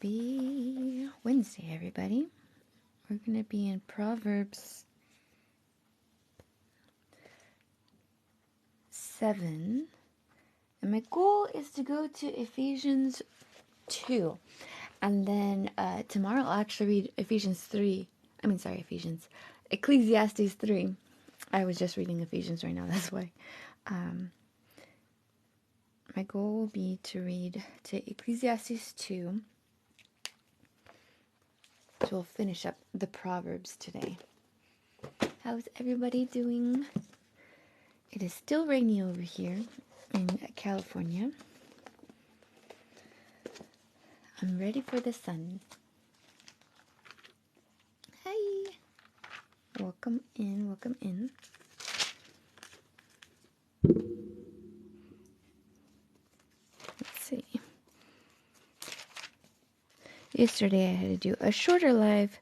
Happy Wednesday, everybody. We're going to be in Proverbs 7. And my goal is to go to Ephesians 2. And then tomorrow I'll actually read Ecclesiastes 3. I was just reading Ephesians right now, that's why. My goal will be to read to Ecclesiastes 2. So we'll finish up the Proverbs today. How's everybody doing? It is still rainy over here in California. I'm ready for the sun. Hi! Welcome in, welcome in. Let's see. Yesterday I had to do a shorter live.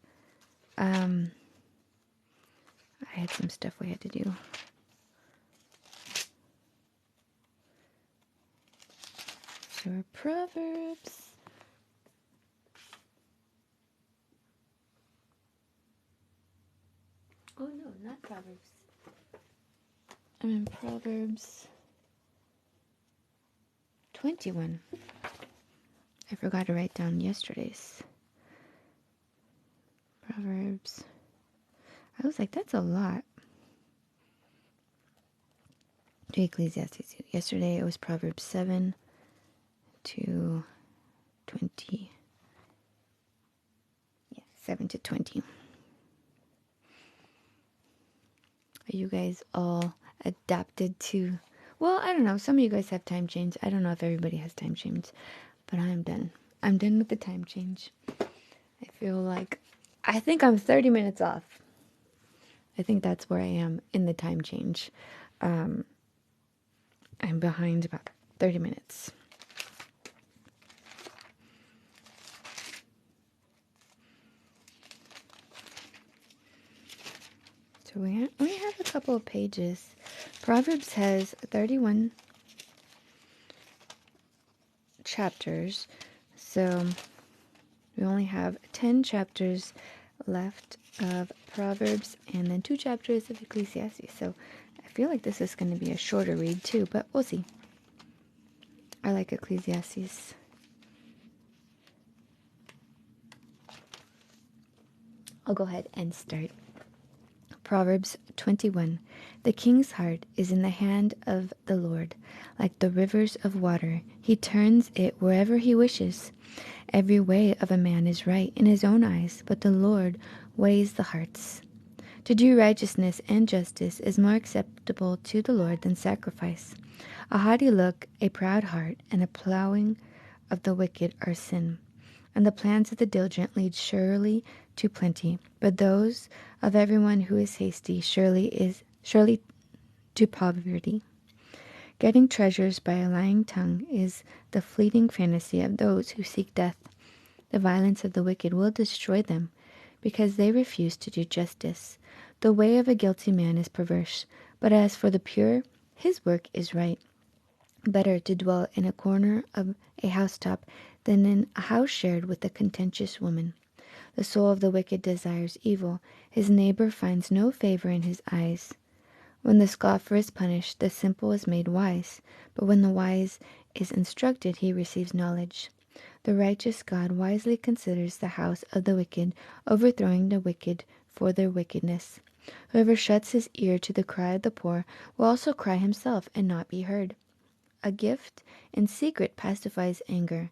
I had some stuff we had to do. So Proverbs. Oh no, not Proverbs. I'm in Proverbs 21. I forgot to write down yesterday's. Proverbs. I was like, that's a lot. To Ecclesiastes. Yesterday it was Proverbs 7 to 20. Yeah, 7 to 20. Are you guys all adapted to... Well, I don't know. Some of you guys have time change. I don't know if everybody has time change. But I'm done. I'm done with the time change. I feel like... I think I'm 30 minutes off. I think that's where I am in the time change. I'm behind about 30 minutes. So we have a couple of pages. Proverbs has 31 chapters. So we only have 10 chapters left of Proverbs and then 2 chapters of Ecclesiastes. So I feel like this is going to be a shorter read too, but we'll see. I like Ecclesiastes. I'll go ahead and start. Proverbs 21. The king's heart is in the hand of the Lord, like the rivers of water. He turns it wherever he wishes. Every way of a man is right in his own eyes, but the Lord weighs the hearts. To do righteousness and justice is more acceptable to the Lord than sacrifice. A haughty look, a proud heart, and a plowing of the wicked are sin. And the plans of the diligent lead surely to plenty, but those of everyone who is hasty surely to poverty. Getting treasures by a lying tongue is the fleeting fantasy of those who seek death. The violence of the wicked will destroy them, because they refuse to do justice. The way of a guilty man is perverse, but as for the pure, his work is right. Better to dwell in a corner of a housetop than in a house shared with a contentious woman. The soul of the wicked desires evil. His neighbor finds no favor in his eyes. When the scoffer is punished, the simple is made wise. But when the wise is instructed, he receives knowledge. The righteous God wisely considers the house of the wicked, overthrowing the wicked for their wickedness. Whoever shuts his ear to the cry of the poor will also cry himself and not be heard. A gift in secret pacifies anger,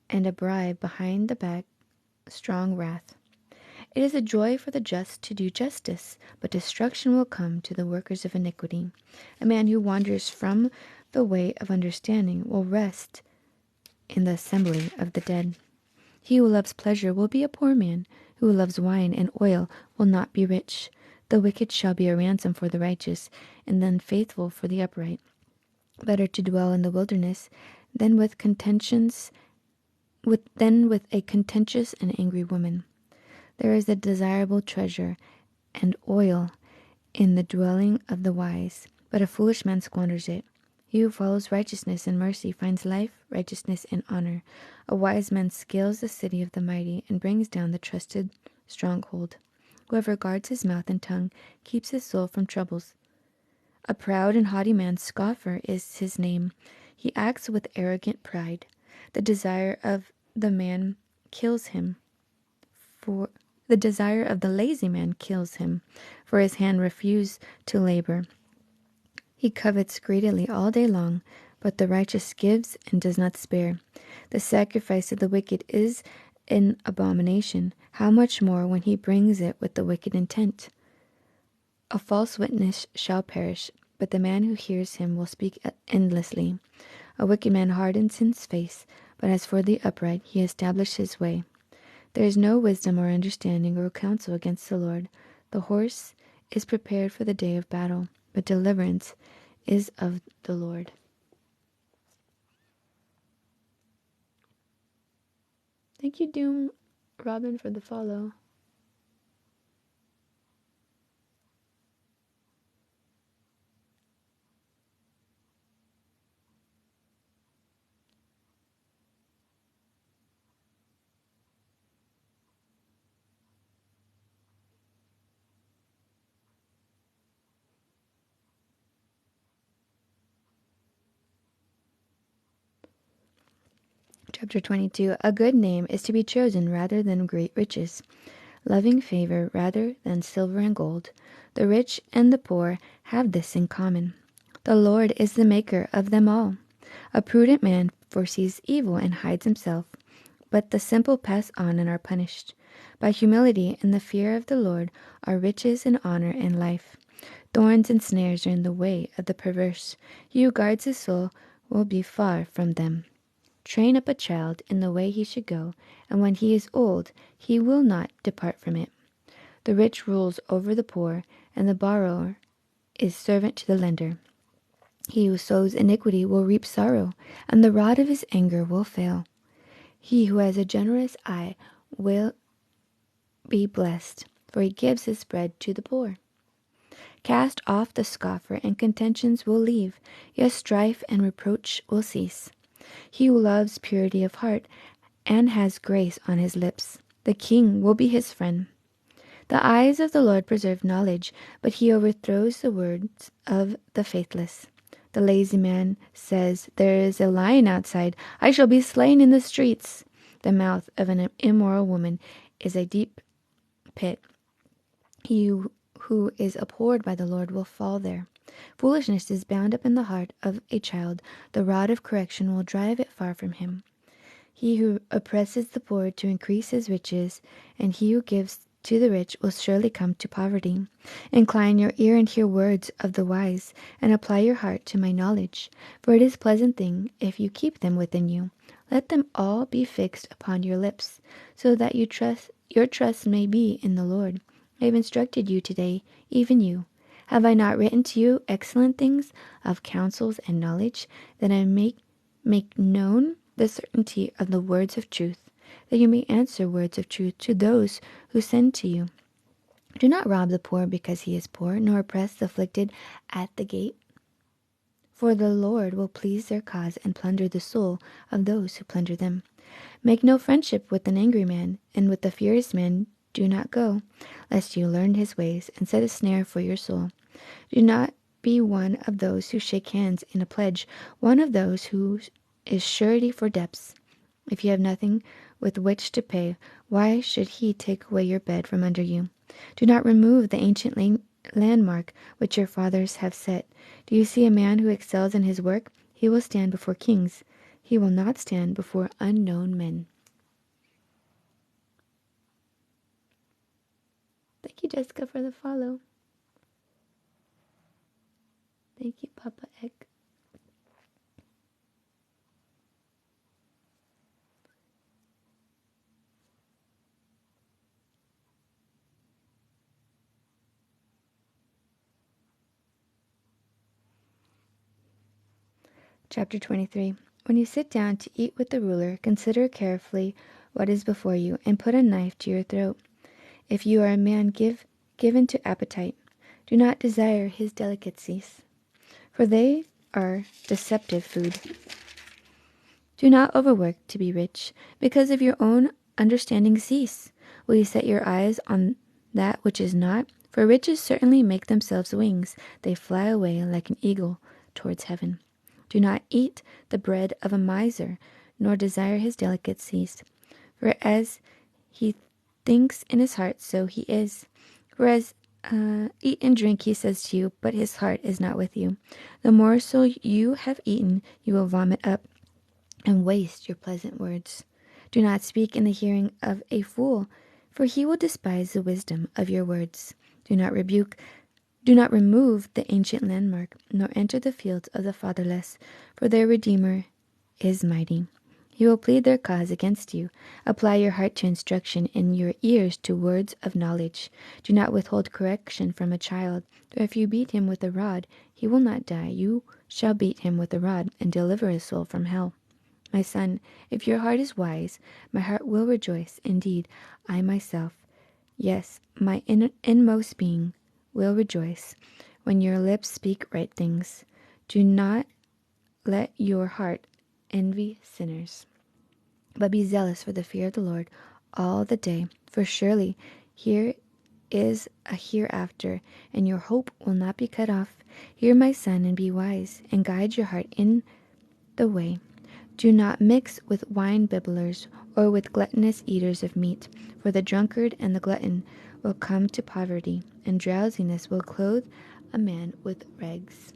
and a bribe behind the back strong wrath. It is a joy for the just to do justice, but destruction will come to the workers of iniquity. A man who wanders from the way of understanding will rest in the assembly of the dead. He who loves pleasure will be a poor man. Who loves wine and oil will not be rich. The wicked shall be a ransom for the righteous, and the unfaithful for the upright. Better to dwell in the wilderness than with a contentious and angry woman. There is a desirable treasure and oil in the dwelling of the wise, but a foolish man squanders it. He who follows righteousness and mercy finds life, righteousness, and honor. A wise man scales the city of the mighty and brings down the trusted stronghold. Whoever guards his mouth and tongue keeps his soul from troubles. A proud and haughty man, scoffer is his name. He acts with arrogant pride. The desire of the man kills him, for the desire of the lazy man kills him, for his hand refuses to labor. He covets greedily all day long, but the righteous gives and does not spare. The sacrifice of the wicked is an abomination. How much more when he brings it with the wicked intent? A false witness shall perish, but the man who hears him will speak endlessly. A wicked man hardens his face, but as for the upright, he establishes his way. There is no wisdom or understanding or counsel against the Lord. The horse is prepared for the day of battle, but deliverance is of the Lord. Thank you, Doom Robin, for the follow. Chapter 22. A good name is to be chosen rather than great riches, loving favor rather than silver and gold. The rich and the poor have this in common. The Lord is the maker of them all. A prudent man foresees evil and hides himself, but the simple pass on and are punished. By humility and the fear of the Lord are riches and honor and life. Thorns and snares are in the way of the perverse. He who guards his soul will be far from them. Train up a child in the way he should go, and when he is old, he will not depart from it. The rich rules over the poor, and the borrower is servant to the lender. He who sows iniquity will reap sorrow, and the rod of his anger will fail. He who has a generous eye will be blessed, for he gives his bread to the poor. Cast off the scoffer, and contentions will leave, yes, strife and reproach will cease. He who loves purity of heart and has grace on his lips, the king will be his friend. The eyes of the Lord preserve knowledge, but he overthrows the words of the faithless. The lazy man says, "There is a lion outside. I shall be slain in the streets." The mouth of an immoral woman is a deep pit. He who is abhorred by the Lord will fall there. Foolishness is bound up in the heart of a child. The rod of correction will drive it far from him. He who oppresses the poor to increase his riches, and he who gives to the rich will surely come to poverty. Incline your ear and hear words of the wise, and apply your heart to my knowledge. For it is a pleasant thing if you keep them within you. Let them all be fixed upon your lips, so that your trust may be in the Lord. I have instructed you today, even you. Have I not written to you excellent things of counsels and knowledge, that I make known the certainty of the words of truth, that you may answer words of truth to those who send to you? Do not rob the poor because he is poor, nor oppress the afflicted at the gate. For the Lord will please their cause and plunder the soul of those who plunder them. Make no friendship with an angry man, and with the furious man do not go, lest you learn his ways and set a snare for your soul. Do not be one of those who shake hands in a pledge, one of those who is surety for debts. If you have nothing with which to pay, why should he take away your bed from under you? Do not remove the ancient landmark which your fathers have set. Do you see a man who excels in his work? He will stand before kings. He will not stand before unknown men. Thank you, Jessica, for the follow. Thank you, Papa Egg. Chapter 23. When you sit down to eat with the ruler, consider carefully what is before you, and put a knife to your throat. If you are a man given to appetite, do not desire his delicacies, for they are deceptive food. Do not overwork to be rich, because of your own understanding cease. Will you set your eyes on that which is not? For riches certainly make themselves wings. They fly away like an eagle towards heaven. Do not eat the bread of a miser, nor desire his delicacies. For as he thinks in his heart, so he is. Whereas eat and drink, he says to you, but his heart is not with you. The morsel you have eaten, you will vomit up and waste your pleasant words. Do not speak in the hearing of a fool, for he will despise the wisdom of your words. Do not remove the ancient landmark, nor enter the fields of the fatherless, for their Redeemer is mighty. He will plead their cause against you. Apply your heart to instruction and your ears to words of knowledge. Do not withhold correction from a child, for if you beat him with a rod, he will not die. You shall beat him with a rod and deliver his soul from hell. My son, if your heart is wise, my heart will rejoice. Indeed, I myself, yes, my inmost being will rejoice when your lips speak right things. Do not let your heart envy sinners, but be zealous for the fear of the Lord all the day, for surely here is a hereafter, and your hope will not be cut off. Hear, my son, and be wise, and guide your heart in the way. Do not mix with wine bibblers or with gluttonous eaters of meat, for the drunkard and the glutton will come to poverty, and drowsiness will clothe a man with rags.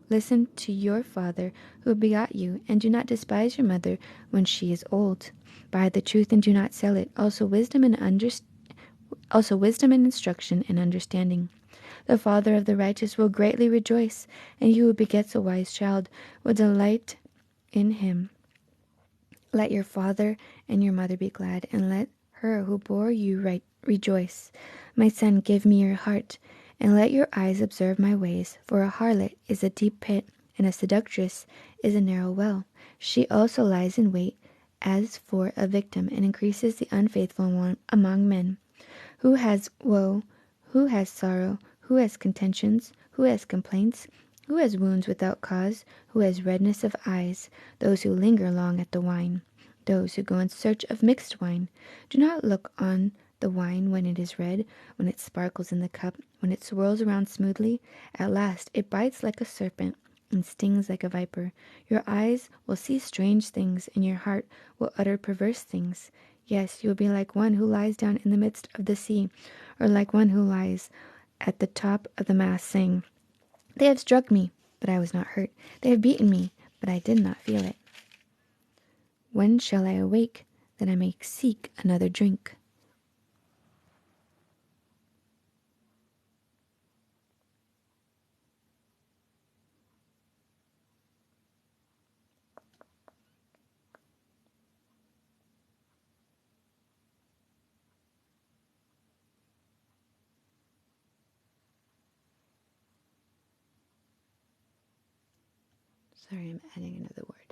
Listen to your father who begot you, and do not despise your mother when she is old. Buy the truth and do not sell it, also wisdom and instruction and understanding. The father of the righteous will greatly rejoice, and he who begets a wise child will delight in him. Let your father and your mother be glad, and let her who bore you rejoice. My son, give me your heart, and let your eyes observe my ways. For a harlot is a deep pit, and a seductress is a narrow well. She also lies in wait as for a victim, and increases the unfaithful one among men. Who has woe? Who has sorrow? Who has contentions? Who has complaints? Who has wounds without cause? Who has redness of eyes? Those who linger long at the wine. Those who go in search of mixed wine. Do not look on the wine when it is red, when it sparkles in the cup, when it swirls around smoothly. At last it bites like a serpent and stings like a viper. Your eyes will see strange things, and your heart will utter perverse things. Yes, you will be like one who lies down in the midst of the sea, or like one who lies at the top of the mast, saying, They have struck me, but I was not hurt. They have beaten me, but I did not feel it. When shall I awake, that I may seek another drink? Sorry, I'm adding another word.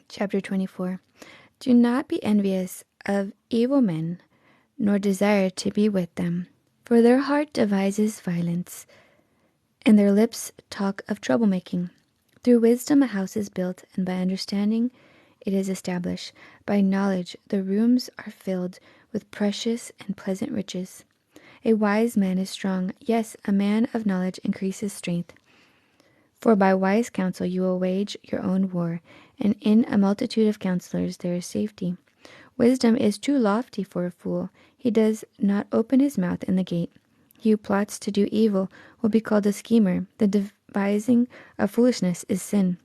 Chapter 24. Do not be envious of evil men, nor desire to be with them, for their heart devises violence, and their lips talk of troublemaking. Through wisdom a house is built, and by understanding it is established. By knowledge the rooms are filled with precious and pleasant riches. A wise man is strong, yes, a man of knowledge increases strength. For by wise counsel you will wage your own war, and in a multitude of counselors there is safety. Wisdom is too lofty for a fool. He does not open his mouth in the gate. He who plots to do evil will be called a schemer. The devising of foolishness is sin,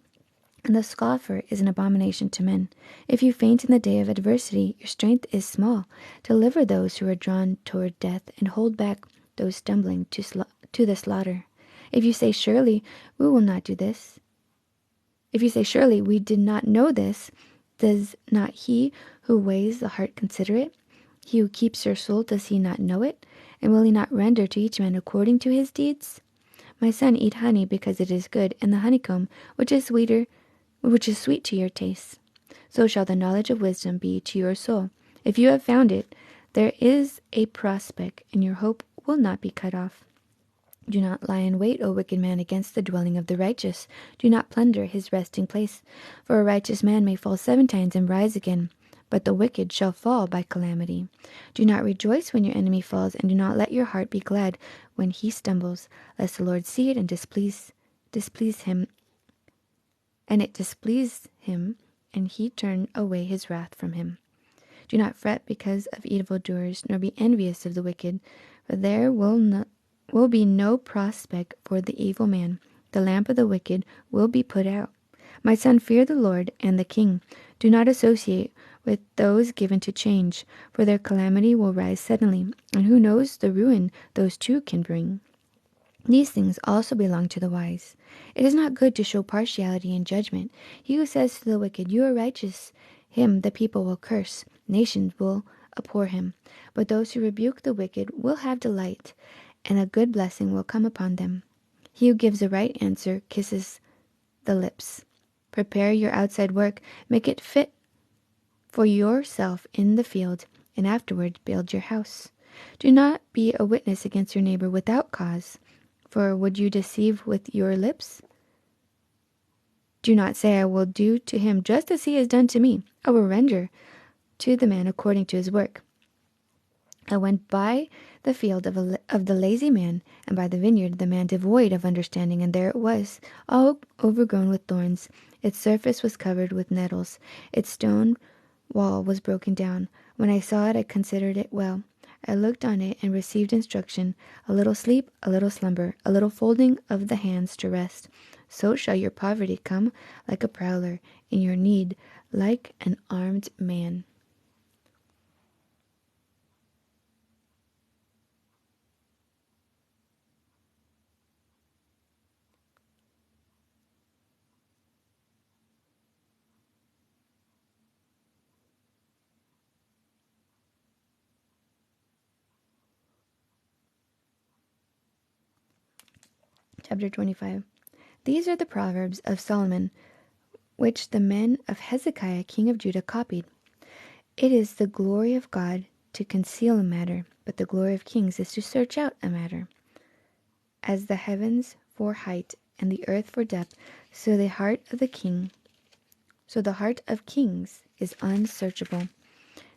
and the scoffer is an abomination to men. If you faint in the day of adversity, your strength is small. Deliver those who are drawn toward death, and hold back those stumbling to the slaughter. If you say, Surely we will not do this. If you say, Surely we did not know this, does not he who weighs the heart consider it? He who keeps your soul, does he not know it? And will he not render to each man according to his deeds? My son, eat honey because it is good, and the honeycomb, which is sweet to your taste. So shall the knowledge of wisdom be to your soul. If you have found it, there is a prospect, and your hope will not be cut off. Do not lie in wait, O wicked man, against the dwelling of the righteous. Do not plunder his resting place. For a righteous man may fall 7 times and rise again, but the wicked shall fall by calamity. Do not rejoice when your enemy falls, and do not let your heart be glad when he stumbles, lest the Lord see it and displease him, and it displease him, and he turn away his wrath from him. Do not fret because of evildoers, nor be envious of the wicked, for there will be no prospect for the evil man. The lamp of the wicked will be put out. My son, fear the Lord and the king. Do not associate with those given to change, for their calamity will rise suddenly, and who knows the ruin those two can bring. These things also belong to the wise. It is not good to show partiality in judgment. He who says to the wicked, you are righteous, him the people will curse. Nations will abhor him. But those who rebuke the wicked will have delight, and a good blessing will come upon them. He who gives a right answer kisses the lips. Prepare your outside work, make it fit for yourself in the field, and afterward build your house. Do not be a witness against your neighbor without cause, for would you deceive with your lips? Do not say, I will do to him just as he has done to me. I will render to the man according to his work. I went by the field of the lazy man, and by the vineyard of the man devoid of understanding, and there it was, all overgrown with thorns. Its surface was covered with nettles. Its stone wall was broken down. When I saw it, I considered it well. I looked on it and received instruction, a little sleep, a little slumber, a little folding of the hands to rest. So shall your poverty come like a prowler, and your need like an armed man. Chapter 25. These are the Proverbs of Solomon, which the men of Hezekiah king of Judah copied. It is the glory of God to conceal a matter, but the glory of kings is to search out a matter. As the heavens for height and the earth for depth, so the heart of kings is unsearchable.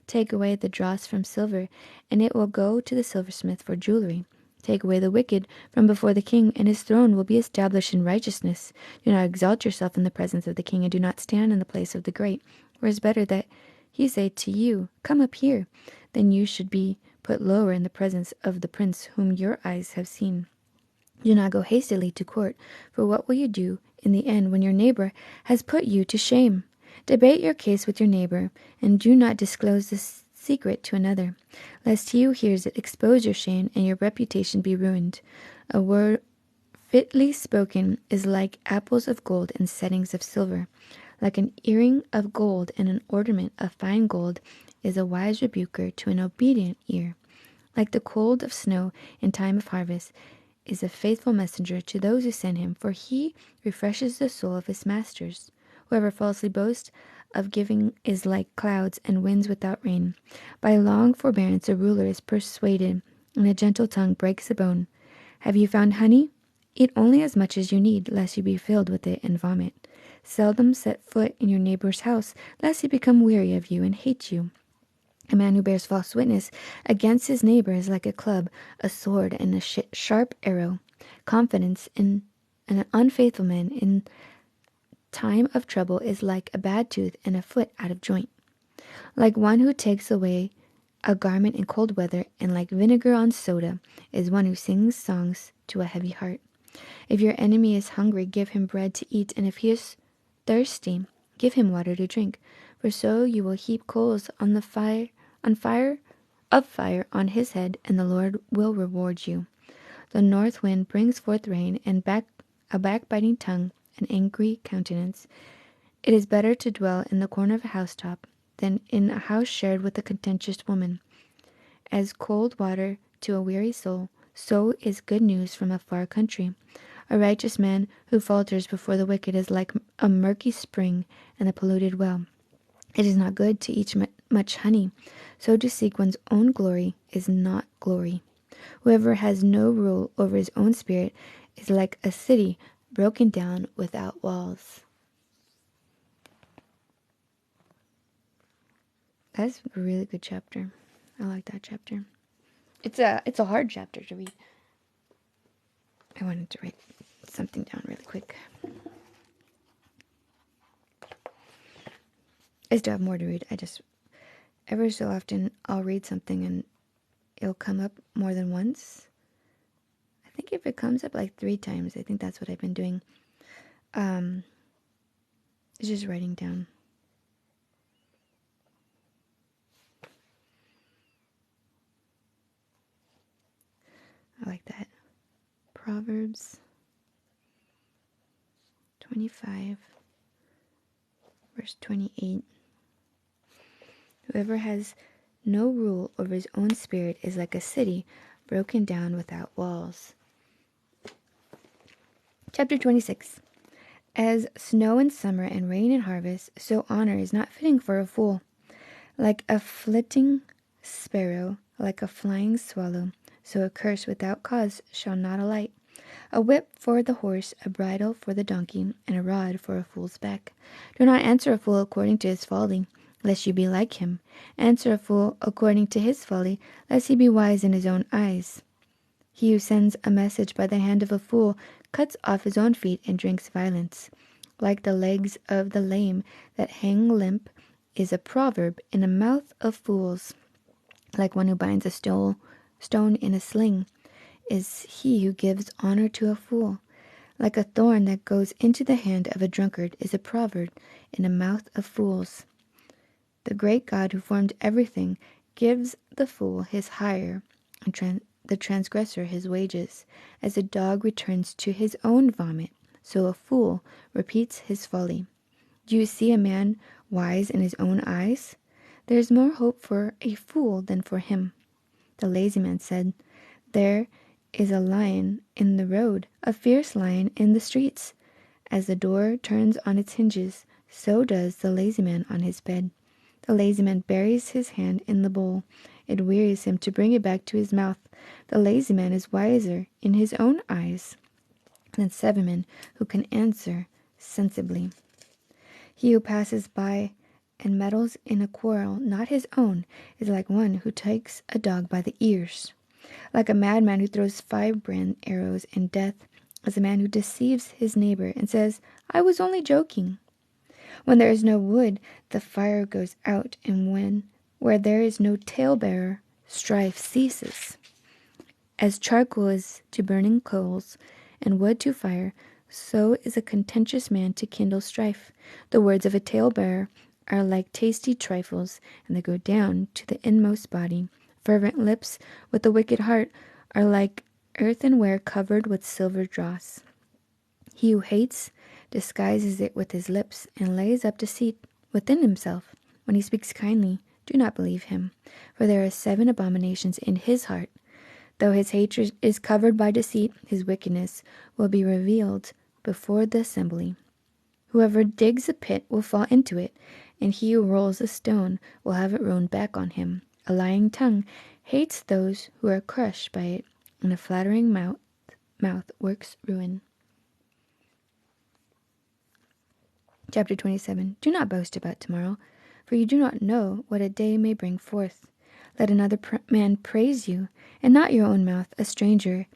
Take away the dross from silver, and it will go to the silversmith for jewelry. Take away the wicked from before the king, and his throne will be established in righteousness. Do not exalt yourself in the presence of the king, and do not stand in the place of the great. For it is better that he say to you, come up here, than you should be put lower in the presence of the prince whom your eyes have seen. Do not go hastily to court, for what will you do in the end when your neighbor has put you to shame? Debate your case with your neighbor, and do not disclose the secret to another, lest he who hears it expose your shame and your reputation be ruined. A word fitly spoken is like apples of gold and settings of silver. Like an earring of gold and an ornament of fine gold is a wise rebuker to an obedient ear. Like the cold of snow in time of harvest is a faithful messenger to those who send him, for he refreshes the soul of his masters. Whoever falsely boasts of giving is like clouds and winds without rain. By long forbearance a ruler is persuaded, and a gentle tongue breaks a bone. Have you found honey? Eat only as much as you need, lest you be filled with it and vomit. Seldom set foot in your neighbor's house, lest he become weary of you and hate you. A man who bears false witness against his neighbor is like a club, a sword, and a sharp arrow. Confidence in an unfaithful man in time of trouble is like a bad tooth and a foot out of joint. Like one who takes away a garment in cold weather, and like vinegar on soda, is one who sings songs to a heavy heart. If your enemy is hungry, give him bread to eat, and if he is thirsty, give him water to drink. For so you will heap coals on the fire on his head, and the Lord will reward you. The north wind brings forth rain, and a backbiting tongue, an angry countenance. It is better to dwell in the corner of a housetop than in a house shared with a contentious woman. As cold water to a weary soul, so is good news from a far country. A righteous man who falters before the wicked is like a murky spring and a polluted well. It is not good to eat much honey, so to seek one's own glory is not glory. Whoever has no rule over his own spirit is like a city broken down without walls. That's a really good chapter. I like that chapter. It's a hard chapter to read. I wanted to write something down really quick. I still have more to read. I just, ever so often, I'll read something and it'll come up more than once. I think if it comes up like 3 times, I think that's what I've been doing. It's just writing down. I like that. Proverbs 25, verse 28. Whoever has no rule over his own spirit is like a city broken down without walls. Chapter 26. As snow in summer and rain in harvest, so honor is not fitting for a fool. Like a flitting sparrow, like a flying swallow, so a curse without cause shall not alight. A whip for the horse, a bridle for the donkey, and a rod for a fool's back. Do not answer a fool according to his folly, lest you be like him. Answer a fool according to his folly, lest he be wise in his own eyes. He who sends a message by the hand of a fool cuts off his own feet and drinks violence. Like the legs of the lame that hang limp is a proverb in the mouth of fools. Like one who binds a stone in a sling is he who gives honor to a fool. Like a thorn that goes into the hand of a drunkard is a proverb in the mouth of fools. The great God who formed everything gives the fool his hire, and the transgressor his wages. As a dog returns to his own vomit, so a fool repeats his folly. Do you see a man wise in his own eyes? There is more hope for a fool than for him. The lazy man said, there is a lion in the road, a fierce lion in the streets. As the door turns on its hinges, so does the lazy man on his bed. The lazy man buries his hand in the bowl. It wearies him to bring it back to his mouth. The lazy man is wiser in his own eyes than 7 men who can answer sensibly. He who passes by and meddles in a quarrel not his own is like one who takes a dog by the ears. Like a madman who throws 5 brand arrows in death is a man who deceives his neighbor and says, I was only joking. When there is no wood, the fire goes out, and where there is no talebearer, strife ceases. As charcoal is to burning coals, and wood to fire, so is a contentious man to kindle strife. The words of a talebearer are like tasty trifles, and they go down to the inmost body. Fervent lips with a wicked heart are like earthenware covered with silver dross. He who hates disguises it with his lips and lays up deceit within himself. When he speaks kindly, do not believe him, for there are 7 abominations in his heart. Though his hatred is covered by deceit, his wickedness will be revealed before the assembly. Whoever digs a pit will fall into it, and he who rolls a stone will have it rolled back on him. A lying tongue hates those who are crushed by it, and a flattering mouth works ruin. Chapter 27. Do not boast about tomorrow, for you do not know what a day may bring forth. Let another man praise you, and not your own mouth, a stranger,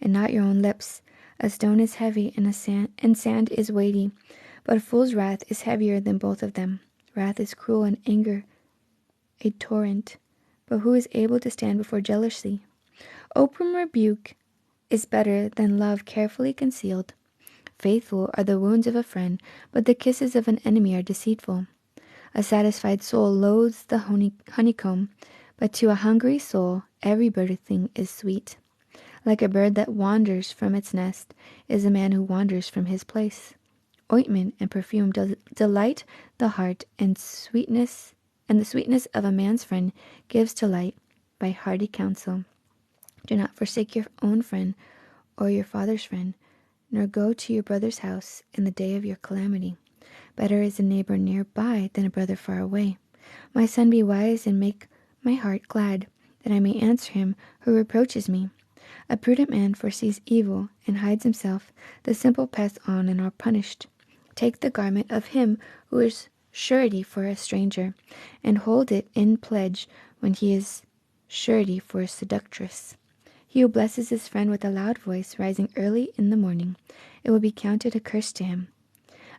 and not your own lips. A stone is heavy, and sand is weighty, but a fool's wrath is heavier than both of them. Wrath is cruel, and anger a torrent, but who is able to stand before jealousy? Open rebuke is better than love carefully concealed. Faithful are the wounds of a friend, but the kisses of an enemy are deceitful. A satisfied soul loathes the honeycomb, but to a hungry soul every bitter thing is sweet. Like a bird that wanders from its nest is a man who wanders from his place. Ointment and perfume delight the heart, and the sweetness of a man's friend gives delight. by hearty counsel. Do not forsake your own friend or your father's friend, nor go to your brother's house in the day of your calamity. Better is a neighbor nearby than a brother far away. My son, be wise and make my heart glad, that I may answer him who reproaches me. A prudent man foresees evil and hides himself. The simple pass on and are punished. Take the garment of him who is surety for a stranger, and hold it in pledge when he is surety for a seductress. He who blesses his friend with a loud voice, rising early in the morning, it will be counted a curse to him.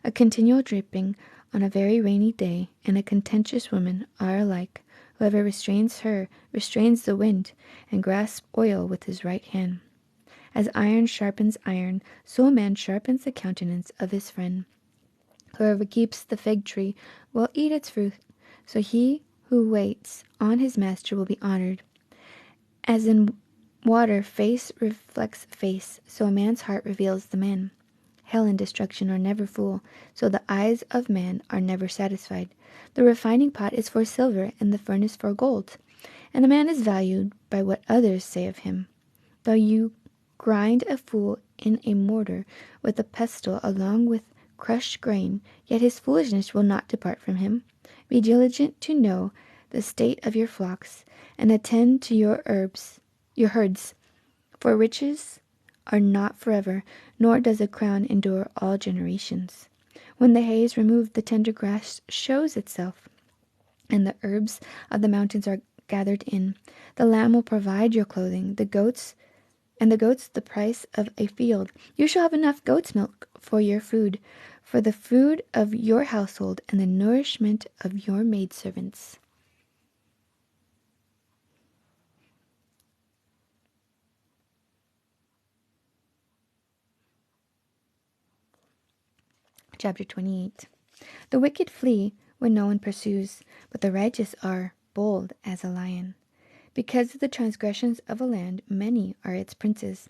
A continual dripping on a very rainy day and a contentious woman are alike. Whoever restrains her restrains the wind, and grasps oil with his right hand. As iron sharpens iron, so a man sharpens the countenance of his friend. Whoever keeps the fig tree will eat its fruit, so he who waits on his master will be honored. As in water face reflects face, so a man's heart reveals the man. Hell and destruction are never full, so the eyes of man are never satisfied. The refining pot is for silver, and the furnace for gold, and a man is valued by what others say of him. Though you grind a fool in a mortar with a pestle along with crushed grain, yet his foolishness will not depart from him. Be diligent to know the state of your flocks, and attend to your herds, for riches are not forever, nor does a crown endure all generations. When the hay is removed, the tender grass shows itself, and the herbs of the mountains are gathered in. The lamb will provide your clothing, the goats the price of a field. You shall have enough goat's milk for your food, for the food of your household, and the nourishment of your maidservants. Chapter 28. The wicked flee when no one pursues, but the righteous are bold as a lion. Because of the transgressions of a land, many are its princes.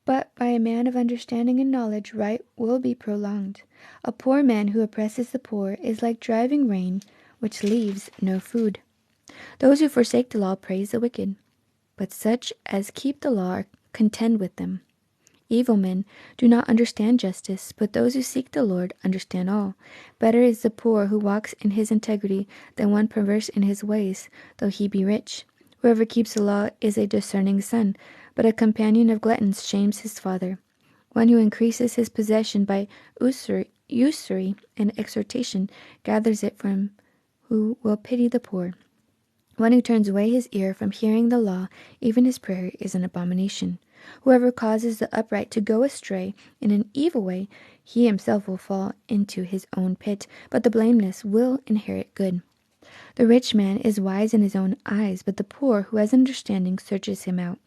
But by a man of understanding and knowledge, right will be prolonged. A poor man who oppresses the poor is like driving rain, which leaves no food. Those who forsake the law praise the wicked, but such as keep the law contend with them. Evil men do not understand justice, but those who seek the Lord understand all. Better is the poor who walks in his integrity than one perverse in his ways, though he be rich. Whoever keeps the law is a discerning son, but a companion of gluttons shames his father. One who increases his possession by usury and exhortation gathers it from who will pity the poor. One who turns away his ear from hearing the law, even his prayer is an abomination. Whoever causes the upright to go astray in an evil way, he himself will fall into his own pit, but the blameless will inherit good. The rich man is wise in his own eyes, but the poor who has understanding searches him out.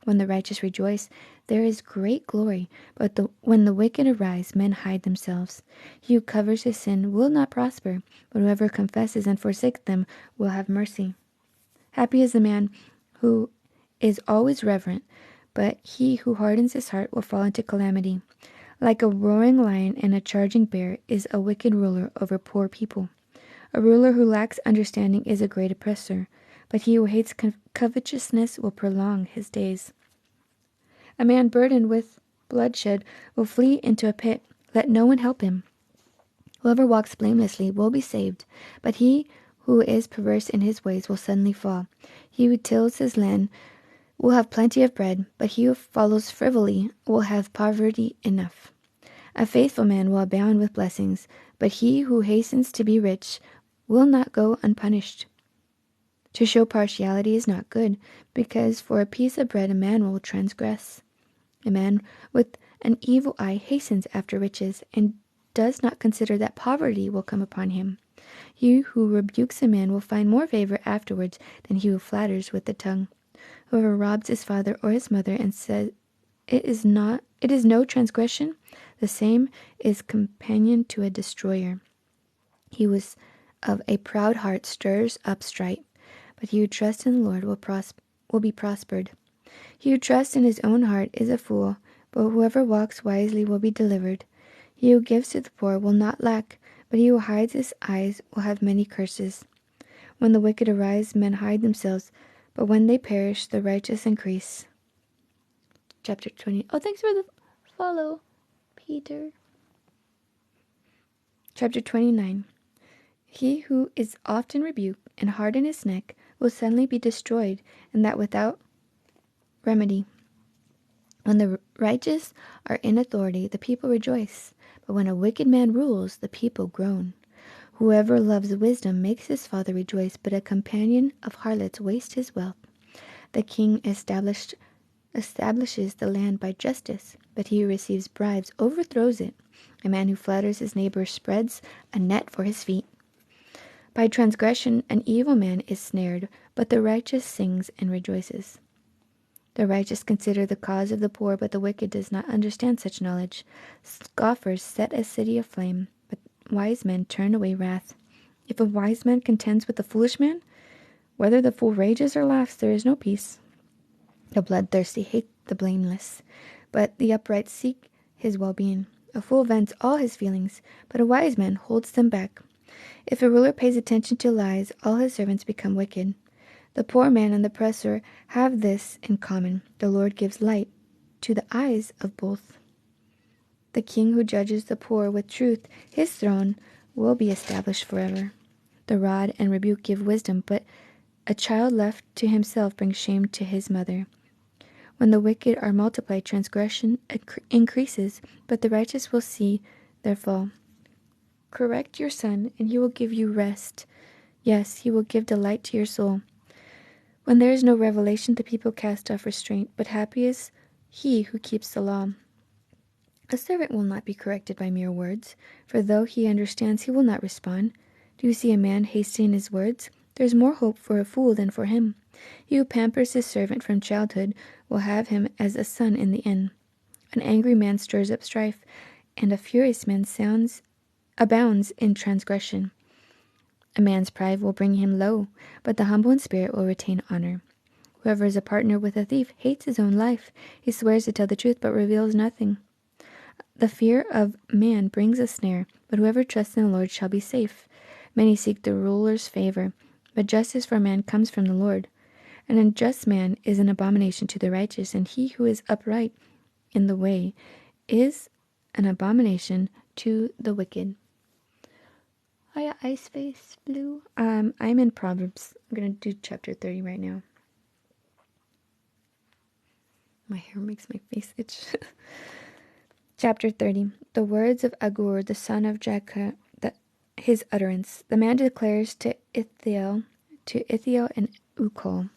When the righteous rejoice, there is great glory, but when the wicked arise, men hide themselves. He who covers his sin will not prosper, but whoever confesses and forsakes them will have mercy. Happy is the man who is always reverent, but he who hardens his heart will fall into calamity. Like a roaring lion and a charging bear is a wicked ruler over poor people. A ruler who lacks understanding is a great oppressor, but he who hates covetousness will prolong his days. A man burdened with bloodshed will flee into a pit. Let no one help him. Whoever walks blamelessly will be saved, but he who is perverse in his ways will suddenly fall. He who tills his land will have plenty of bread, but he who follows frivolity will have poverty enough. A faithful man will abound with blessings, but he who hastens to be rich will not go unpunished. To show partiality is not good, because for a piece of bread a man will transgress. A man with an evil eye hastens after riches, and does not consider that poverty will come upon him. He who rebukes a man will find more favor afterwards than he who flatters with the tongue. Whoever robs his father or his mother and says it is no transgression, the same is companion to a destroyer. He was of a proud heart stirs up strife, but he who trusts in the Lord will be prospered. He who trusts in his own heart is a fool, but whoever walks wisely will be delivered. He who gives to the poor will not lack, but he who hides his eyes will have many curses. When the wicked arise, men hide themselves, but when they perish, the righteous increase. Chapter 20. Oh, thanks for the follow, Peter. Chapter 29. He who is often rebuked and hard in his neck will suddenly be destroyed, and that without remedy. When the righteous are in authority, the people rejoice, but when a wicked man rules, the people groan. Whoever loves wisdom makes his father rejoice, but a companion of harlots wastes his wealth. The king establishes the land by justice, but he who receives bribes overthrows it. A man who flatters his neighbor spreads a net for his feet. By transgression an evil man is snared, but the righteous sings and rejoices. The righteous consider the cause of the poor, but the wicked does not understand such knowledge. Scoffers set a city aflame, but wise men turn away wrath. If a wise man contends with a foolish man, whether the fool rages or laughs, there is no peace. The bloodthirsty hate the blameless, but the upright seek his well-being. A fool vents all his feelings, but a wise man holds them back. If a ruler pays attention to lies, all his servants become wicked. The poor man and the oppressor have this in common: the Lord gives light to the eyes of both. The king who judges the poor with truth, his throne will be established forever. The rod and rebuke give wisdom, but a child left to himself brings shame to his mother. When the wicked are multiplied, transgression increases, but the righteous will see their fall. Correct your son, and he will give you rest. Yes, he will give delight to your soul. When there is no revelation, the people cast off restraint, but happy is he who keeps the law. A servant will not be corrected by mere words, for though he understands, he will not respond. Do you see a man hasty in his words? There is more hope for a fool than for him. He who pampers his servant from childhood will have him as a son in the end. An angry man stirs up strife, and a furious man abounds in transgression. A man's pride will bring him low, but the humble in spirit will retain honor. Whoever is a partner with a thief hates his own life. He swears to tell the truth, but reveals nothing. The fear of man brings a snare, but whoever trusts in the Lord shall be safe. Many seek the ruler's favor, but justice for man comes from the Lord. An unjust man is an abomination to the righteous, and he who is upright in the way is an abomination to the wicked. Oh yeah, Ice Face Blue. I'm in Proverbs. I'm gonna do chapter 30 right now. My hair makes my face itch. Chapter 30. The words of Agur, the son of Jakeh, his utterance. The man declares to Ithiel and Ukal,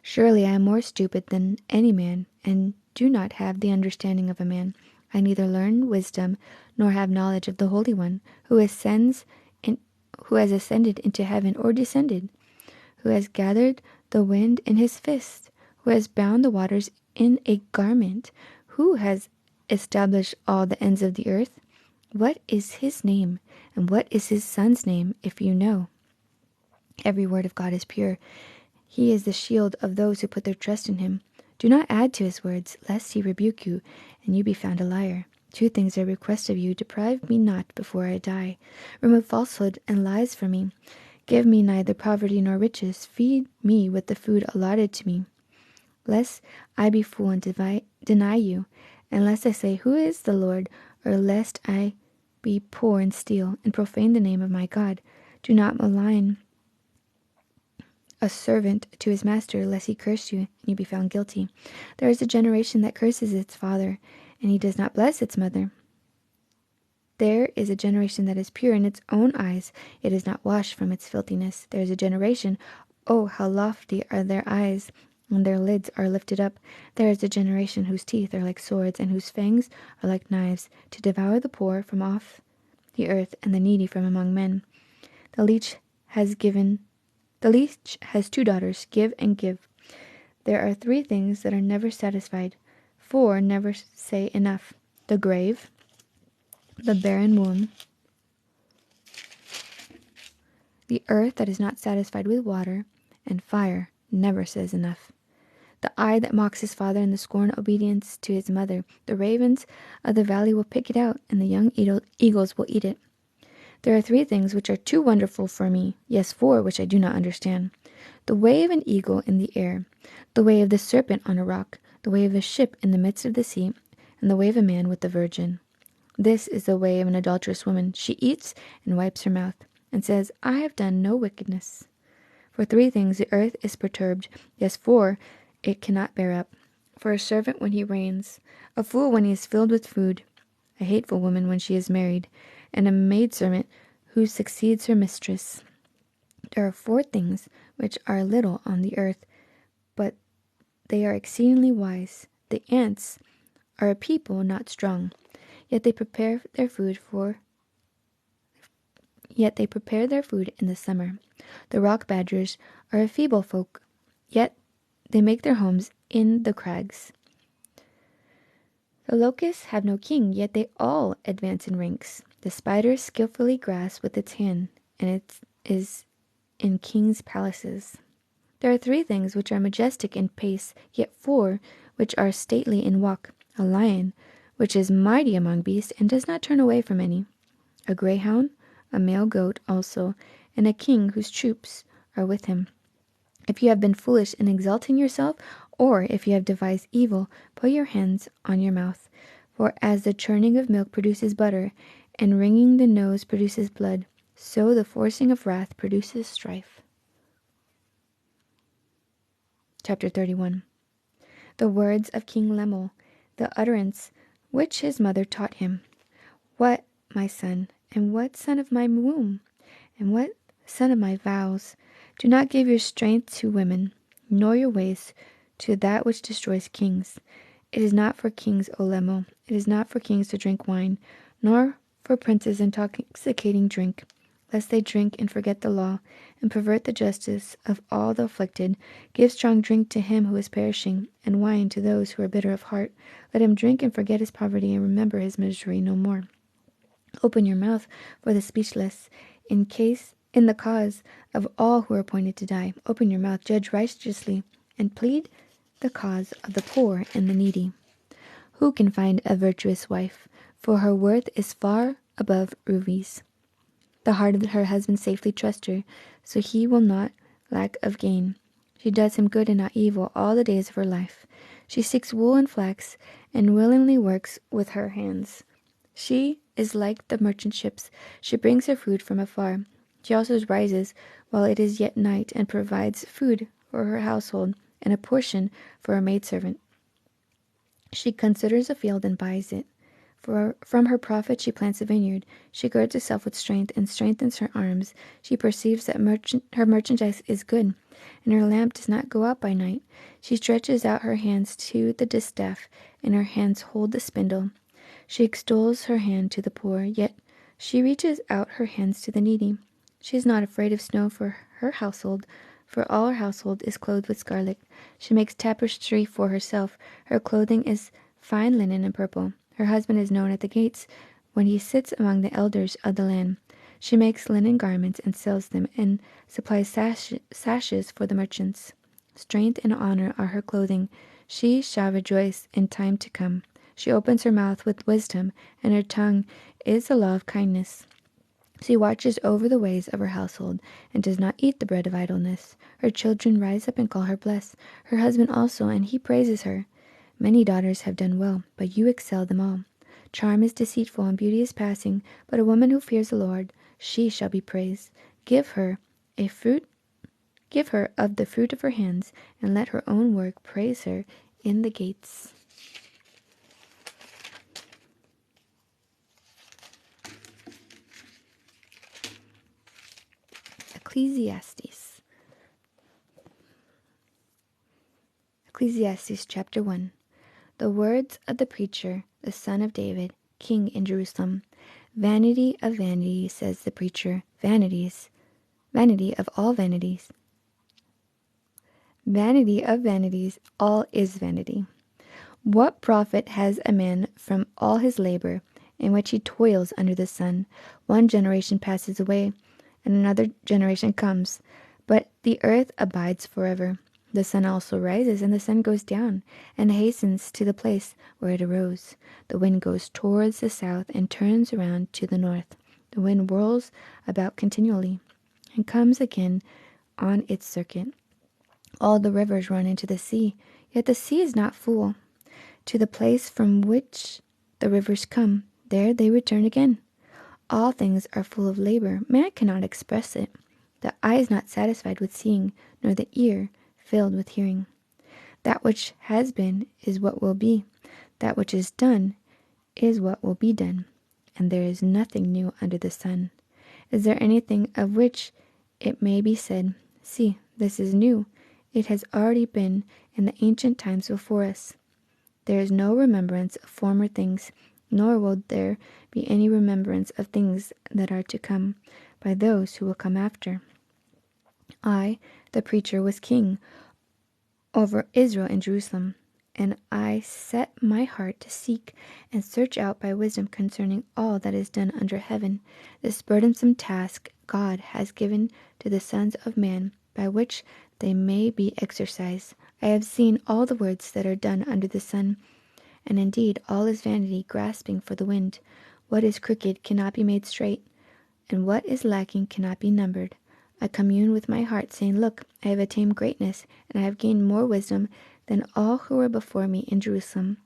surely I am more stupid than any man, and do not have the understanding of a man. I neither learn wisdom nor have knowledge of the Holy One, who has ascended into heaven or descended, who has gathered the wind in his fist, who has bound the waters in a garment, who has established all the ends of the earth. What is his name, and what is his son's name, if you know? Every word of God is pure. He is the shield of those who put their trust in him. Do not add to his words, lest he rebuke you, and you be found a liar. 2 things I request of you: deprive me not before I die. Remove falsehood and lies from me. Give me neither poverty nor riches. Feed me with the food allotted to me. Lest I be fool and deny you, and lest I say, who is the Lord? Or lest I be poor and steal, and profane the name of my God. Do not malign a servant to his master, lest he curse you, and you be found guilty. There is a generation that curses its father, and he does not bless its mother. There is a generation that is pure in its own eyes. It is not washed from its filthiness. There is a generation, oh, how lofty are their eyes, and their lids are lifted up. There is a generation whose teeth are like swords, and whose fangs are like knives, to devour the poor from off the earth, and the needy from among men. The leech has 2 daughters, give and give. There are 3 things that are never satisfied, 4 never say enough: the grave, the barren womb, the earth that is not satisfied with water, and fire never says enough. The eye that mocks his father, and the scorn obedience to his mother. The ravens of the valley will pick it out, and the young eagles will eat it. There are 3 things which are too wonderful for me, yes, 4 which I do not understand: The way of an eagle in the air, the way of the serpent on a rock, the way of a ship in the midst of the sea, and the way of a man with a virgin. This is the way of an adulterous woman. She eats and wipes her mouth, and says, I have done no wickedness. For 3 things the earth is perturbed, yes, 4 it cannot bear up. For a servant when he reigns, a fool when he is filled with food, a hateful woman when she is married, and a maidservant who succeeds her mistress. There are 4 things which are little on the earth, but they are exceedingly wise. The ants are a people not strong, yet they prepare their food in the summer. The rock badgers are a feeble folk, yet they make their homes in the crags. The locusts have no king, yet they all advance in ranks. The spider skillfully grasps with its hand, and it is in kings' palaces. There are 3 things which are majestic in pace, yet 4 which are stately in walk. A lion, which is mighty among beasts, and does not turn away from any. A greyhound, a male goat also, and a king whose troops are with him. If you have been foolish in exalting yourself, or if you have devised evil, put your hands on your mouth. For as the churning of milk produces butter, and wringing the nose produces blood, so the forcing of wrath produces strife. Chapter 31. The words of King Lemuel, the utterance which his mother taught him. What, my son, and what son of my womb, and what son of my vows? Do not give your strength to women, nor your ways to that which destroys kings. It is not for kings, O Lemuel, it is not for kings to drink wine, nor for princes intoxicating drink, lest they drink and forget the law, and pervert the justice of all the afflicted. Give strong drink to him who is perishing, and wine to those who are bitter of heart. Let him drink and forget his poverty, and remember his misery no more. Open your mouth for the speechless, in the cause of all who are appointed to die. Open your mouth, judge righteously, and plead the cause of the poor and the needy. Who can find a virtuous wife? For her worth is far above rubies. The heart of her husband safely trusts her, so he will not lack of gain. She does him good and not evil all the days of her life. She seeks wool and flax, and willingly works with her hands. She is like the merchant ships. She brings her food from afar. She also rises while it is yet night, and provides food for her household, and a portion for her maidservant. She considers a field and buys it. From her profit she plants a vineyard. She girds herself with strength and strengthens her arms. She perceives that her merchandise is good, and her lamp does not go out by night. She stretches out her hands to the distaff, and her hands hold the spindle. She extols her hand to the poor, yet she reaches out her hands to the needy. She is not afraid of snow for her household, for all her household is clothed with scarlet. She makes tapestry for herself. Her clothing is fine linen and purple. Her husband is known at the gates when he sits among the elders of the land. She makes linen garments and sells them, and supplies sashes for the merchants. Strength and honor are her clothing. She shall rejoice in time to come. She opens her mouth with wisdom, and her tongue is the law of kindness. She watches over the ways of her household, and does not eat the bread of idleness. Her children rise up and call her blessed, her husband also, and he praises her. Many daughters have done well, but you excel them all. Charm is deceitful, and beauty is passing, but a woman who fears the Lord, she shall be praised. Give her of the fruit of her hands, and let her own work praise her in the gates. Ecclesiastes chapter 1. The words of the preacher, the son of David, king in Jerusalem. Vanity of vanities, says the preacher. Vanity of all vanities. Vanity of vanities, all is vanity. What profit has a man from all his labor, in which he toils under the sun? One generation passes away, and another generation comes, but the earth abides forever. The sun also rises, and the sun goes down, and hastens to the place where it arose. The wind goes towards the south, and turns around to the north. The wind whirls about continually, and comes again on its circuit. All the rivers run into the sea, yet the sea is not full. To the place from which the rivers come, there they return again. All things are full of labor. Man cannot express it. The eye is not satisfied with seeing, nor the ear filled with hearing. That which has been is what will be. That which is done is what will be done. And there is nothing new under the sun. Is there anything of which it may be said, "See, this is new"? It has already been in the ancient times before us. There is no remembrance of former things, nor will there be any remembrance of things that are to come by those who will come after. I, the preacher, was king over Israel and Jerusalem, and I set my heart to seek and search out by wisdom concerning all that is done under heaven. This burdensome task God has given to the sons of man, by which they may be exercised. I have seen all the words that are done under the sun, and indeed all is vanity, grasping for the wind. What is crooked cannot be made straight, and what is lacking cannot be numbered. I commune with my heart, saying, Look, I have attained greatness, and I have gained more wisdom than all who were before me in Jerusalem.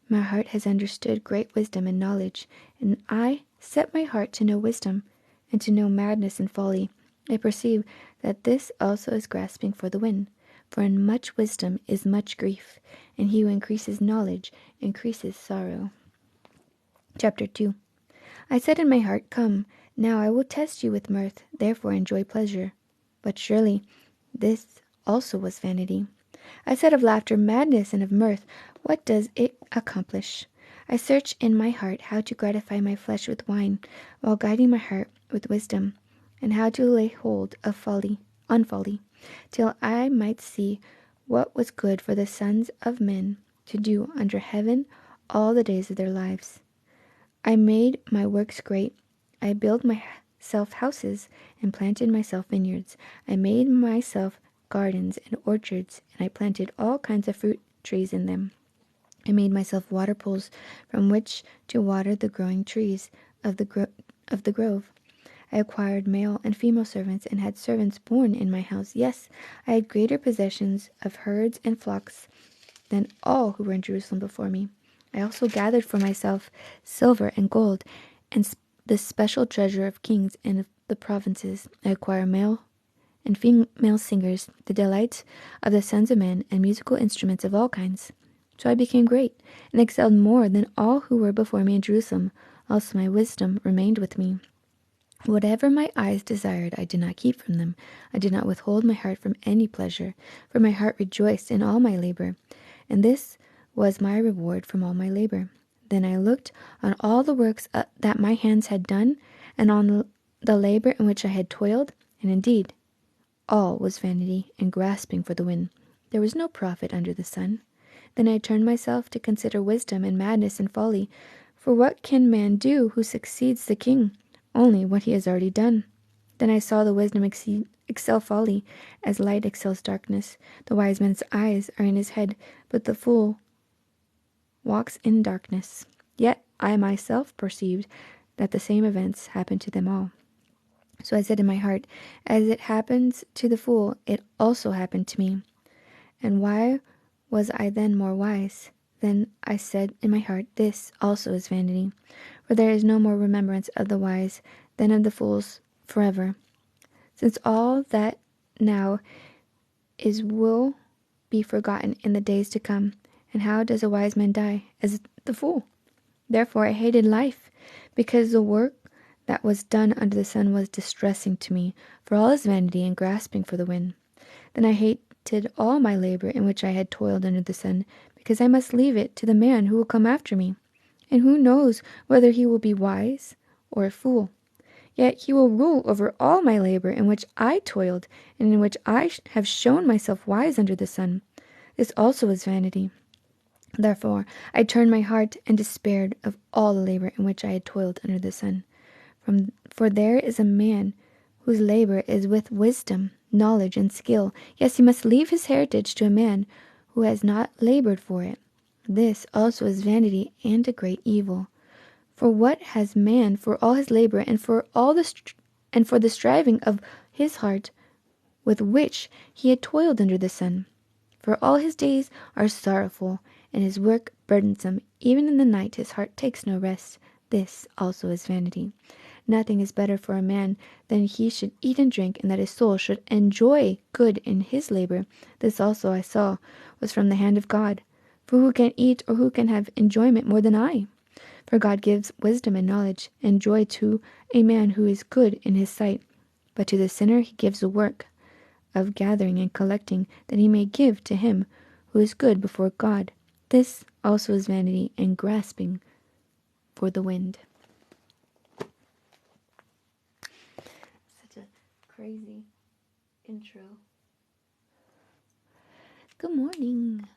My heart has understood great wisdom and knowledge, and I set my heart to know wisdom, and to know madness and folly. I perceive that this also is grasping for the wind. For in much wisdom is much grief, and he who increases knowledge increases sorrow. Chapter 2. I said in my heart, Come, now I will test you with mirth, therefore enjoy pleasure. But surely this also was vanity. I said of laughter, madness, and of mirth, what does it accomplish? I search in my heart how to gratify my flesh with wine, while guiding my heart with wisdom, and how to lay hold of folly, till I might see what was good for the sons of men to do under heaven all the days of their lives. I made my works great. I built myself houses and planted myself vineyards. I made myself gardens and orchards, and I planted all kinds of fruit trees in them. I made myself water pools from which to water the growing trees of the grove. I acquired male and female servants, and had servants born in my house. Yes, I had greater possessions of herds and flocks than all who were in Jerusalem before me. I also gathered for myself silver and gold, and the special treasure of kings and of the provinces. I acquired male and female singers, the delights of the sons of men, and musical instruments of all kinds. So I became great, and excelled more than all who were before me in Jerusalem. Also my wisdom remained with me. Whatever my eyes desired, I did not keep from them. I did not withhold my heart from any pleasure, for my heart rejoiced in all my labor, and this was my reward from all my labor. Then I looked on all the works that my hands had done, and on the labor in which I had toiled, and indeed all was vanity and grasping for the wind. There was no profit under the sun. Then I turned myself to consider wisdom and madness and folly. For what can man do who succeeds the king? Only what he has already done. Then I saw the wisdom excel folly, as light excels darkness. The wise man's eyes are in his head, but the fool walks in darkness. Yet I myself perceived that the same events happened to them all. So I said in my heart, as it happens to the fool, it also happened to me. And why was I then more wise? Then I said in my heart, this also is vanity. For there is no more remembrance of the wise than of the fools forever. Since all that now is will be forgotten in the days to come. And how does a wise man die? As the fool. Therefore I hated life, because the work that was done under the sun was distressing to me, for all is vanity and grasping for the wind. Then I hated all my labor in which I had toiled under the sun, because I must leave it to the man who will come after me. And who knows whether he will be wise or a fool? Yet he will rule over all my labor in which I toiled, and in which I have shown myself wise under the sun. This also is vanity. Therefore I turned my heart and despaired of all the labor in which I had toiled under the sun. For there is a man whose labor is with wisdom, knowledge, and skill. Yes, he must leave his heritage to a man who has not labored for it. This also is vanity and a great evil. For what has man for all his labor and for the striving of his heart with which he had toiled under the sun. For all his days are sorrowful, and his work burdensome. Even in the night his heart takes no rest. This also is vanity. Nothing is better for a man than he should eat and drink, and that his soul should enjoy good in his labor. This also I saw was from the hand of God. For who can eat or who can have enjoyment more than I? For God gives wisdom and knowledge and joy to a man who is good in his sight. But to the sinner he gives the work of gathering and collecting, that he may give to him who is good before God. This also is vanity and grasping for the wind. Such a crazy intro. Good morning.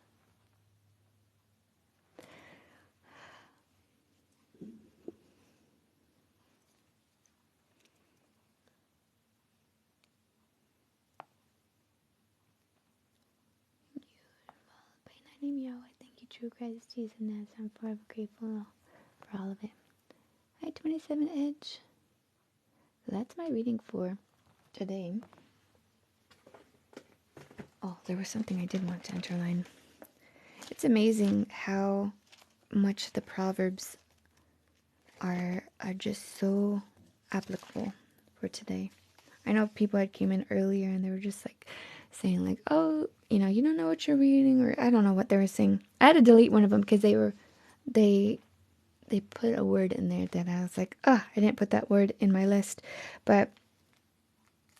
By name Yahweh, thank you, true Christ Jesus, and I'm forever grateful for all of it. Hi, 27 Edge. That's my reading for today. Oh, there was something I did want to underline. It's amazing how much the Proverbs are just so applicable for today. I know people had came in earlier and they were just like saying like, oh, you don't know what you're reading, or I don't know what they were saying. I had to delete one of them because they put a word in there that I was like, I didn't put that word in my list. But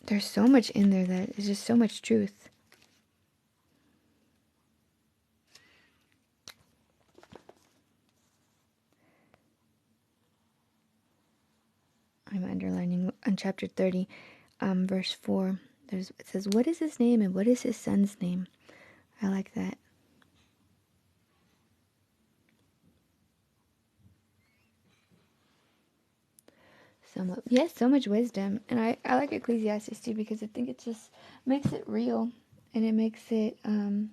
there's so much in there that is just so much truth. I'm underlining on chapter 30, verse 4. It says, what is his name and what is his son's name? I like that. So much wisdom. And I like Ecclesiastes too, because I think it just makes it real. And it makes it, Oh,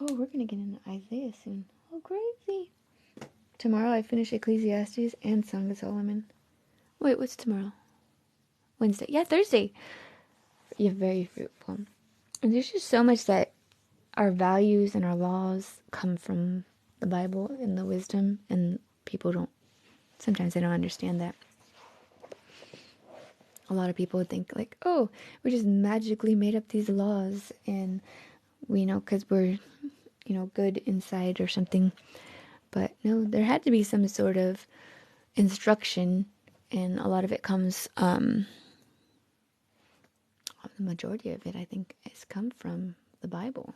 we're going to get into Isaiah soon. Oh, crazy. Tomorrow I finish Ecclesiastes and Song of Solomon. Wait, what's tomorrow? Wednesday. Yeah, Thursday. You're very fruitful. And there's just so much that our values and our laws come from the Bible and the wisdom, and sometimes they don't understand that. A lot of people would think like, oh, we just magically made up these laws and because we're, good inside or something. But no, there had to be some sort of instruction, and a lot of it comes, the majority of it, I think, has come from the Bible.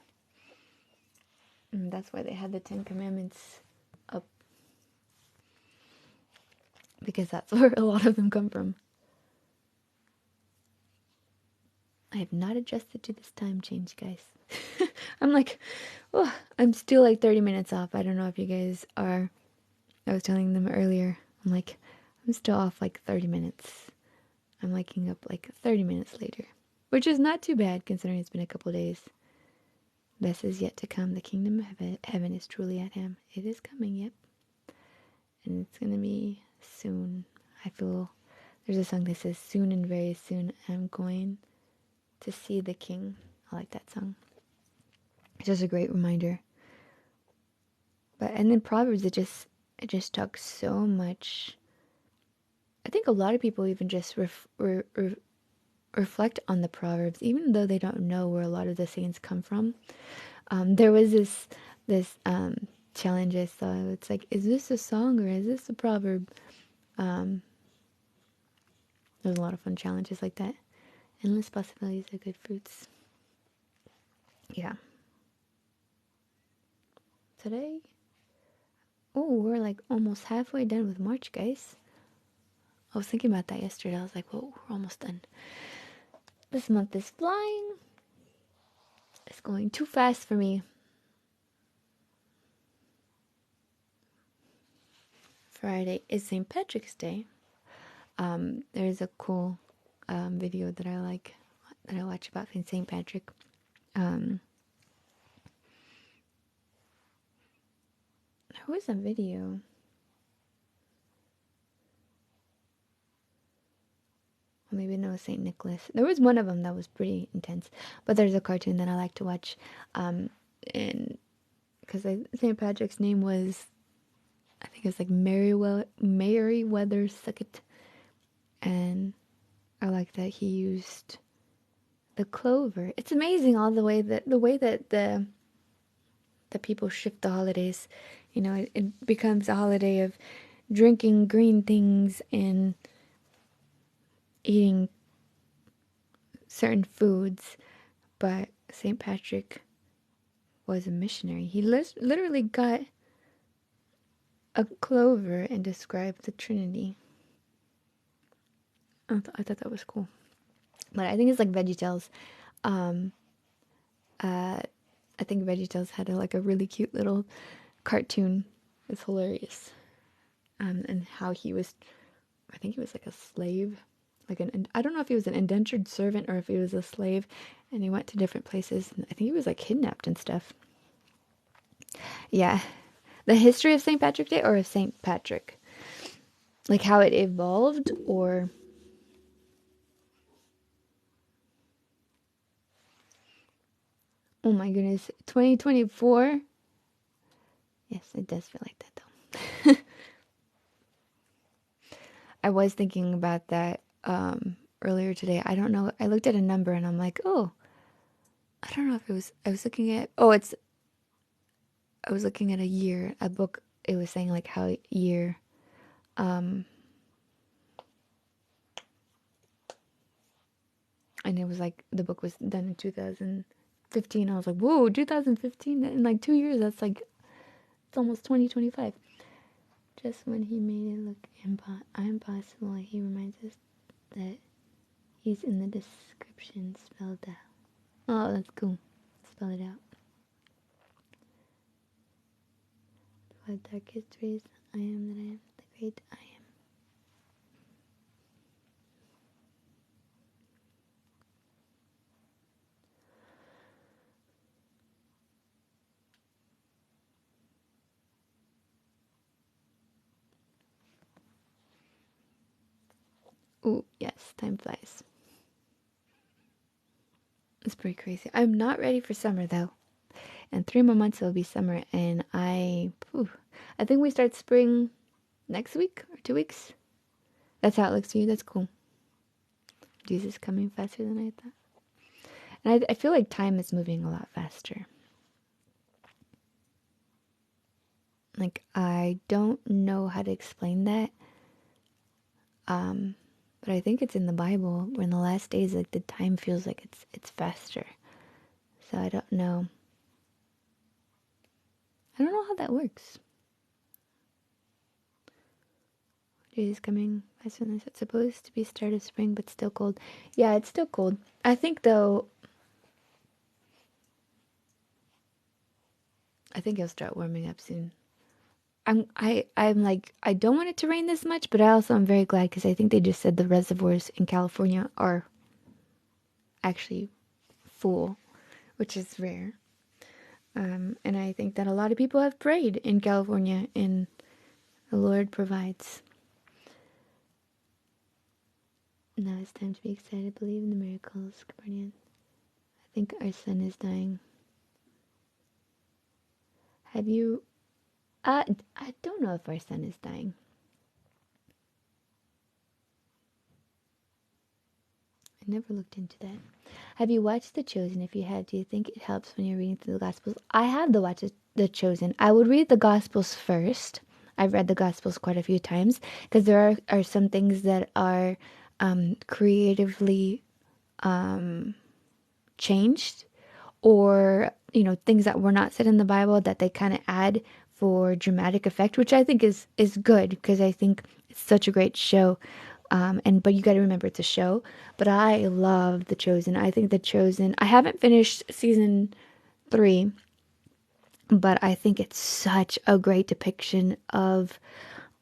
And that's why they had the 10 Commandments up, because that's where a lot of them come from. I have not adjusted to this time change, guys. I'm like, I'm still like 30 minutes off. I don't know if you guys are. I was telling them earlier. I'm still off like 30 minutes. I'm waking up like 30 minutes later, which is not too bad considering it's been a couple days. Best is yet to come. The kingdom of heaven is truly at hand. It is coming, yep. And it's going to be soon. I feel there's a song that says, soon and very soon I'm going to see the king. I like that song. It's just a great reminder. And then Proverbs, it just talks so much. I think a lot of people even just reflect on the Proverbs, even though they don't know where a lot of the sayings come from. There was this challenge I saw. It's like, is this a song or is this a proverb? There's a lot of fun challenges like that. Endless possibilities are good fruits. Yeah. Today, we're like almost halfway done with March, guys. I was thinking about that yesterday. I was like, whoa, we're almost done. This month is flying. It's going too fast for me. Friday is St. Patrick's Day. There's a cool video that I watch about St. Patrick. There was a video. maybe no, Saint Nicholas. There was one of them that was pretty intense, but there's a cartoon that I like to watch, and because Saint Patrick's name was, I think it was like Merryweather Sucket, and I like that he used the clover. It's amazing all the way that the people shift the holidays. You know, it becomes a holiday of drinking green things and eating certain foods, but St. Patrick was a missionary. He literally got a clover and described the Trinity. I thought that was cool. But I think it's like VeggieTales. Um, I think VeggieTales had a really cute little cartoon. It's hilarious. And how he was, I think he was like a slave. I don't know if he was an indentured servant or if he was a slave. And he went to different places. And I think he was like kidnapped and stuff. Yeah. The history of St. Patrick's Day or of St. Patrick? Like how it evolved or... Oh my goodness. 2024? Yes, it does feel like that though. I was thinking about that earlier today. I don't know. I looked at a number and I'm like, oh, I don't know if it was, I was looking at, I was looking at a year, a book. It was saying like how year, and it was like the book was done in 2015. I was like, whoa, 2015 in like 2 years. That's like, it's almost 2025. Just when he made it look impossible, he reminds us that he's in the description spelled out. Oh, that's cool. Spell it out. What dark histories I am that I am, the great I am. Ooh, yes, time flies. It's pretty crazy. I'm not ready for summer though. And 3 more months it'll be summer, and I think we start spring next week or 2 weeks. That's how it looks to you. That's cool. Jesus coming faster than I thought. And I feel like time is moving a lot faster. Like, I don't know how to explain that. But I think it's in the Bible where in the last days, like, the time feels like it's faster. So I don't know. I don't know how that works. Jesus coming faster than it's supposed to be start of spring, but still cold. Yeah, it's still cold. I think though, I think it'll start warming up soon. I'm like, I don't want it to rain this much, but I also am very glad because I think they just said the reservoirs in California are actually full, which is rare. And I think that a lot of people have prayed in California, and the Lord provides. Now it's time to be excited, believe in the miracles, Capernaum. I think our sun is dying. Have you... I don't know if our sun is dying. I never looked into that. Have you watched The Chosen? If you have, do you think it helps when you're reading through the Gospels? I have watched The Chosen. I would read the Gospels first. I've read the Gospels quite a few times because there are some things that are creatively changed, or things that were not said in the Bible that they kind of add for dramatic effect, which I think is good because I think it's such a great show. But you got to remember it's a show. But I love The Chosen. I think The Chosen. I haven't finished season 3, but I think it's such a great depiction of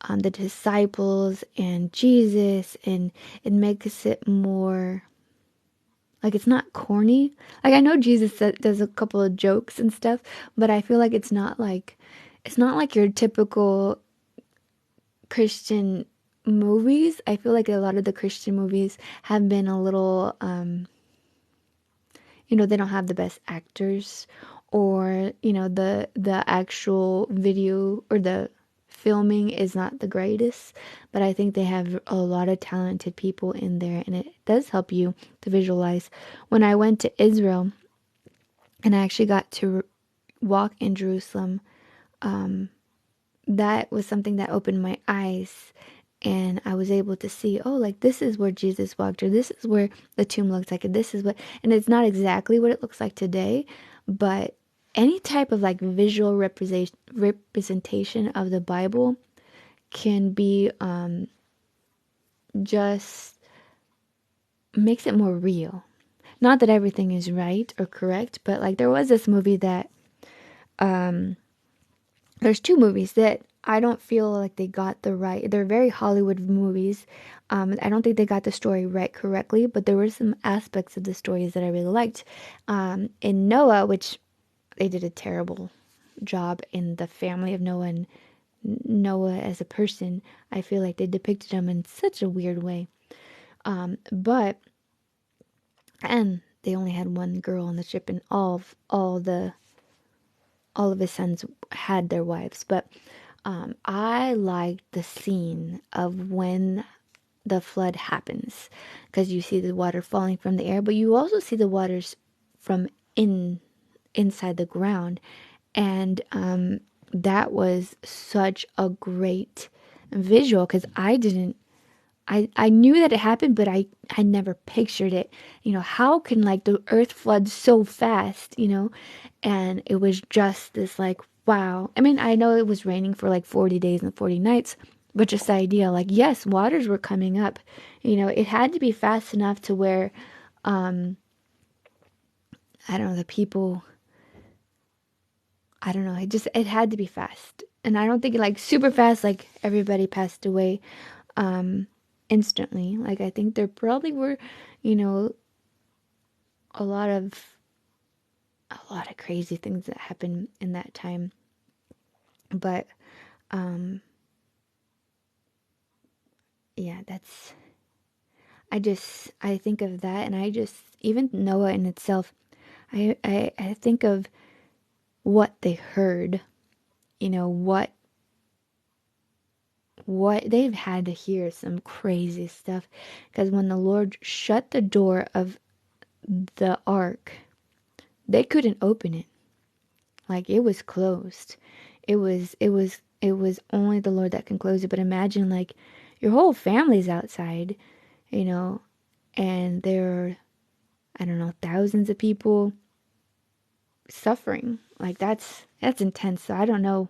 the disciples and Jesus, and it makes it more like, it's not corny. Like, I know Jesus does a couple of jokes and stuff, but I feel like it's not like your typical Christian movies, I feel like a lot of the Christian movies have been a little, they don't have the best actors, or the actual video or the filming is not the greatest, but I think they have a lot of talented people in there, and it does help you to visualize. When I went to Israel and I actually got to walk in Jerusalem, that was something that opened my eyes, and I was able to see, oh, like this is where Jesus walked, or this is where the tomb looks like, and this is what, and it's not exactly what it looks like today, but any type of like visual representation of the Bible can be just makes it more real. Not that everything is right or correct, but like there was this movie that there's two movies that I don't feel like they got the right. They're very Hollywood movies. I don't think they got the story right correctly, but there were some aspects of the stories that I really liked. In Noah, which they did a terrible job in the family of Noah and Noah as a person, I feel like they depicted him in such a weird way. But and they only had one girl on the ship, and all of his sons had their wives. But I liked the scene of when the flood happens, because you see the water falling from the air, but you also see the waters from inside the ground, and that was such a great visual, because I knew that it happened, but I never pictured it. How can like the earth flood so fast, And it was just this like, wow. I mean, I know it was raining for like 40 days and 40 nights, but just the idea, like, yes, waters were coming up. It had to be fast enough to where, I don't know, the people, I don't know, it had to be fast. And I don't think like super fast, like everybody passed away instantly. Like, I think there probably were, you know, a lot of crazy things that happened in that time. But yeah, I think of that, and I just, even Noah in itself, I think of what they heard, what they've had to hear, some crazy stuff, because when the Lord shut the door of the ark, they couldn't open it. Like, it was closed. It was only the Lord that can close it. But imagine, like, your whole family's outside, you know, and there are, I don't know, thousands of people suffering. Like, that's intense. So I don't know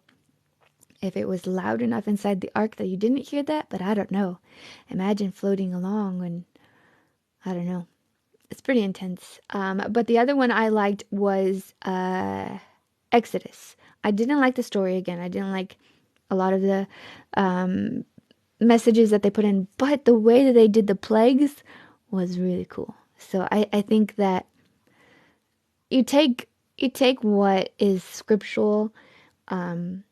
if it was loud enough inside the ark that you didn't hear that, but I don't know. Imagine floating along, and I don't know. It's pretty intense. But the other one I liked was Exodus. I didn't like the story again. I didn't like a lot of the messages that they put in, but the way that they did the plagues was really cool. So I think that you take what is scriptural, and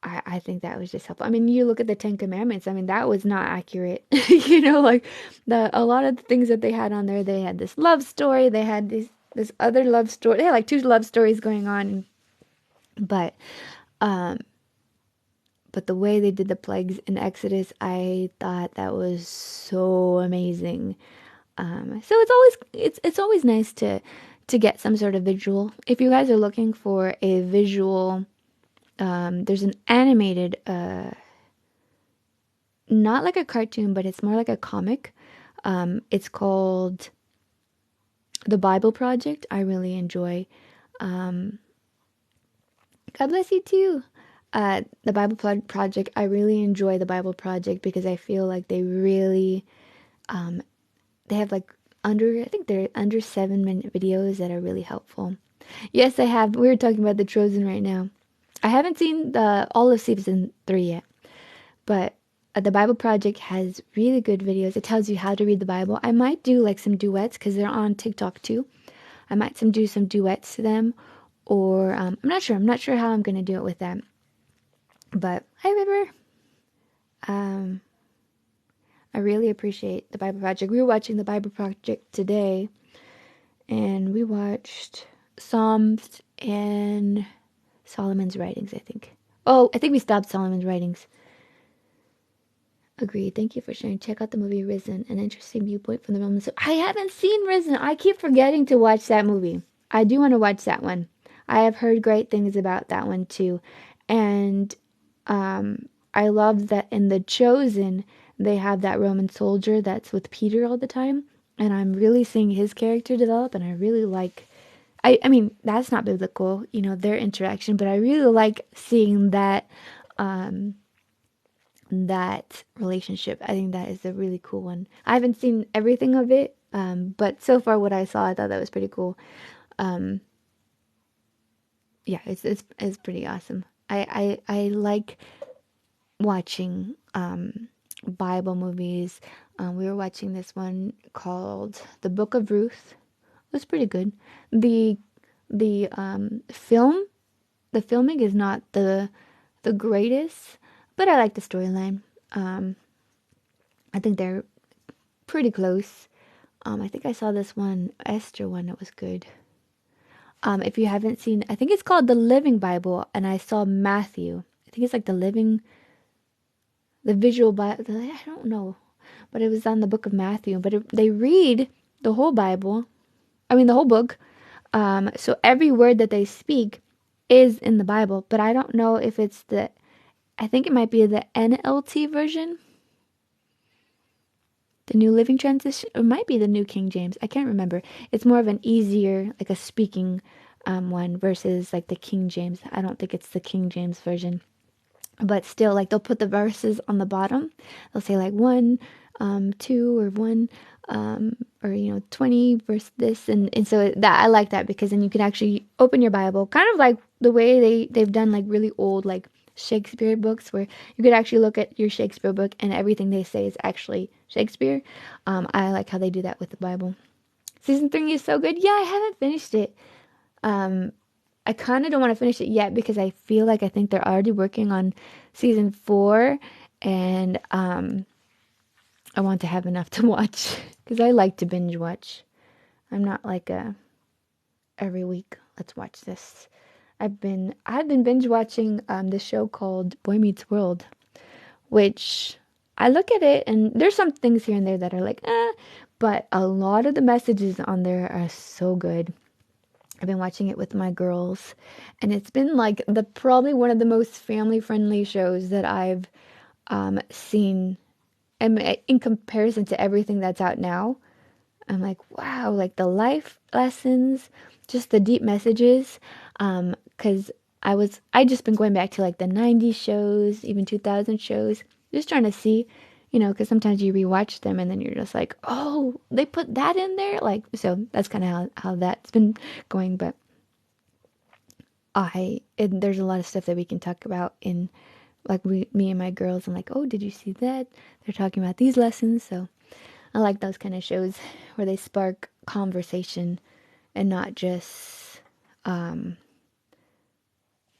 I think that was just helpful. I mean, you look at the Ten Commandments. I mean, that was not accurate. Like a lot of the things that they had on there. They had this love story. They had this other love story. They had like two love stories going on. But but the way they did the plagues in Exodus, I thought that was so amazing. So it's always nice to get some sort of visual. If you guys are looking for a visual, there's an animated, not like a cartoon, but it's more like a comic. It's called The Bible Project. I really enjoy. God bless you too. The Bible Project. I really enjoy the Bible Project because I feel like they really, they have like I think they're under 7-minute videos that are really helpful. Yes, I have. We're talking about The Chosen right now. I haven't seen all of season 3 yet, but the Bible Project has really good videos. It tells you how to read the Bible. I might do like some duets because they're on TikTok too. I might do some duets to them, or I'm not sure. I'm not sure how I'm gonna do it with them. But hi, River. Um, I really appreciate the Bible Project. We were watching the Bible Project today, and we watched Psalms and Solomon's writings, I think. Oh, I think we stopped Solomon's writings. Agreed. Thank you for sharing. Check out the movie Risen, an interesting viewpoint from the Romans. I haven't seen Risen. I keep forgetting to watch that movie. I do want to watch that one. I have heard great things about that one too. And I love that in The Chosen, they have that Roman soldier that's with Peter all the time. And I'm really seeing his character develop, and I really like. I mean, that's not biblical, their interaction, but I really like seeing that relationship. I think that is a really cool one. I haven't seen everything of it, but so far what I saw, I thought that was pretty cool. Yeah, it's pretty awesome. I like watching Bible movies. We were watching this one called The Book of Ruth. It was pretty good. The the filming is not the greatest, but I like the storyline. I think they're pretty close. I think I saw this one, Esther one, that was good. If you haven't seen, I think it's called the Living Bible, and I saw Matthew. I think it's like the visual Bible. I don't know, but it was on the book of Matthew. But they read the whole Bible. I mean, the whole book. So every word that they speak is in the Bible, but I don't know if it's I think it might be the NLT version, the New Living Transition. It might be the New King James. I can't remember. It's more of an easier, like a speaking one versus like the King James. I don't think it's the King James version. But still, like they'll put the verses on the bottom. They'll say like 1, 2, or 1, or 20 verse this, and so that I like that because then you can actually open your Bible, kind of like the way they've done like really old like Shakespeare books, where you could actually look at your Shakespeare book and everything they say is actually Shakespeare. I like how they do that with the Bible. Season 3 is so good. Yeah, I haven't finished it. I kind of don't want to finish it yet because I think they're already working on season 4, and I want to have enough to watch because I like to binge watch. I'm not like a every week let's watch this. I've been binge watching this show called Boy Meets World, which I look at it and there's some things here and there that are like but a lot of the messages on there are so good. I've been watching it with my girls, and it's been like the probably one of the most family friendly shows that I've seen. And in comparison to everything that's out now, I'm like, wow, like the life lessons, just the deep messages. Because I just been going back to like the 90s shows, even 2000 shows, just trying to see, because sometimes you rewatch them and then you're just like, oh, they put that in there. Like, so that's kind of how that's been going. But there's a lot of stuff that we can talk about in like me and my girls. I'm like, oh, did you see that? They're talking about these lessons. So I like those kind of shows where they spark conversation and not just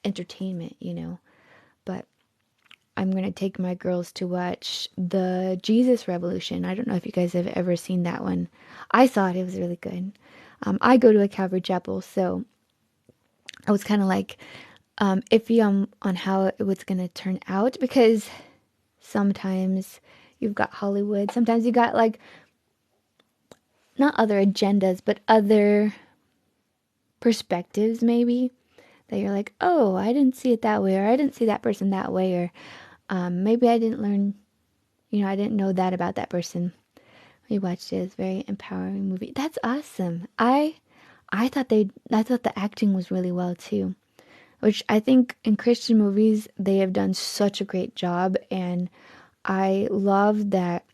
entertainment. But I'm going to take my girls to watch the Jesus Revolution. I don't know if you guys have ever seen that one. I saw it. It was really good. I go to a Calvary chapel, so I was kind of like iffy on how it was going to turn out because sometimes you've got Hollywood. Sometimes you got like not other agendas, but other perspectives maybe that you're like, oh, I didn't see it that way, or I didn't see that person that way, or maybe I didn't learn, I didn't know that about that person. We watched it. It's a very empowering movie. That's awesome. I thought the acting was really well too, which I think in Christian movies they have done such a great job, and I love that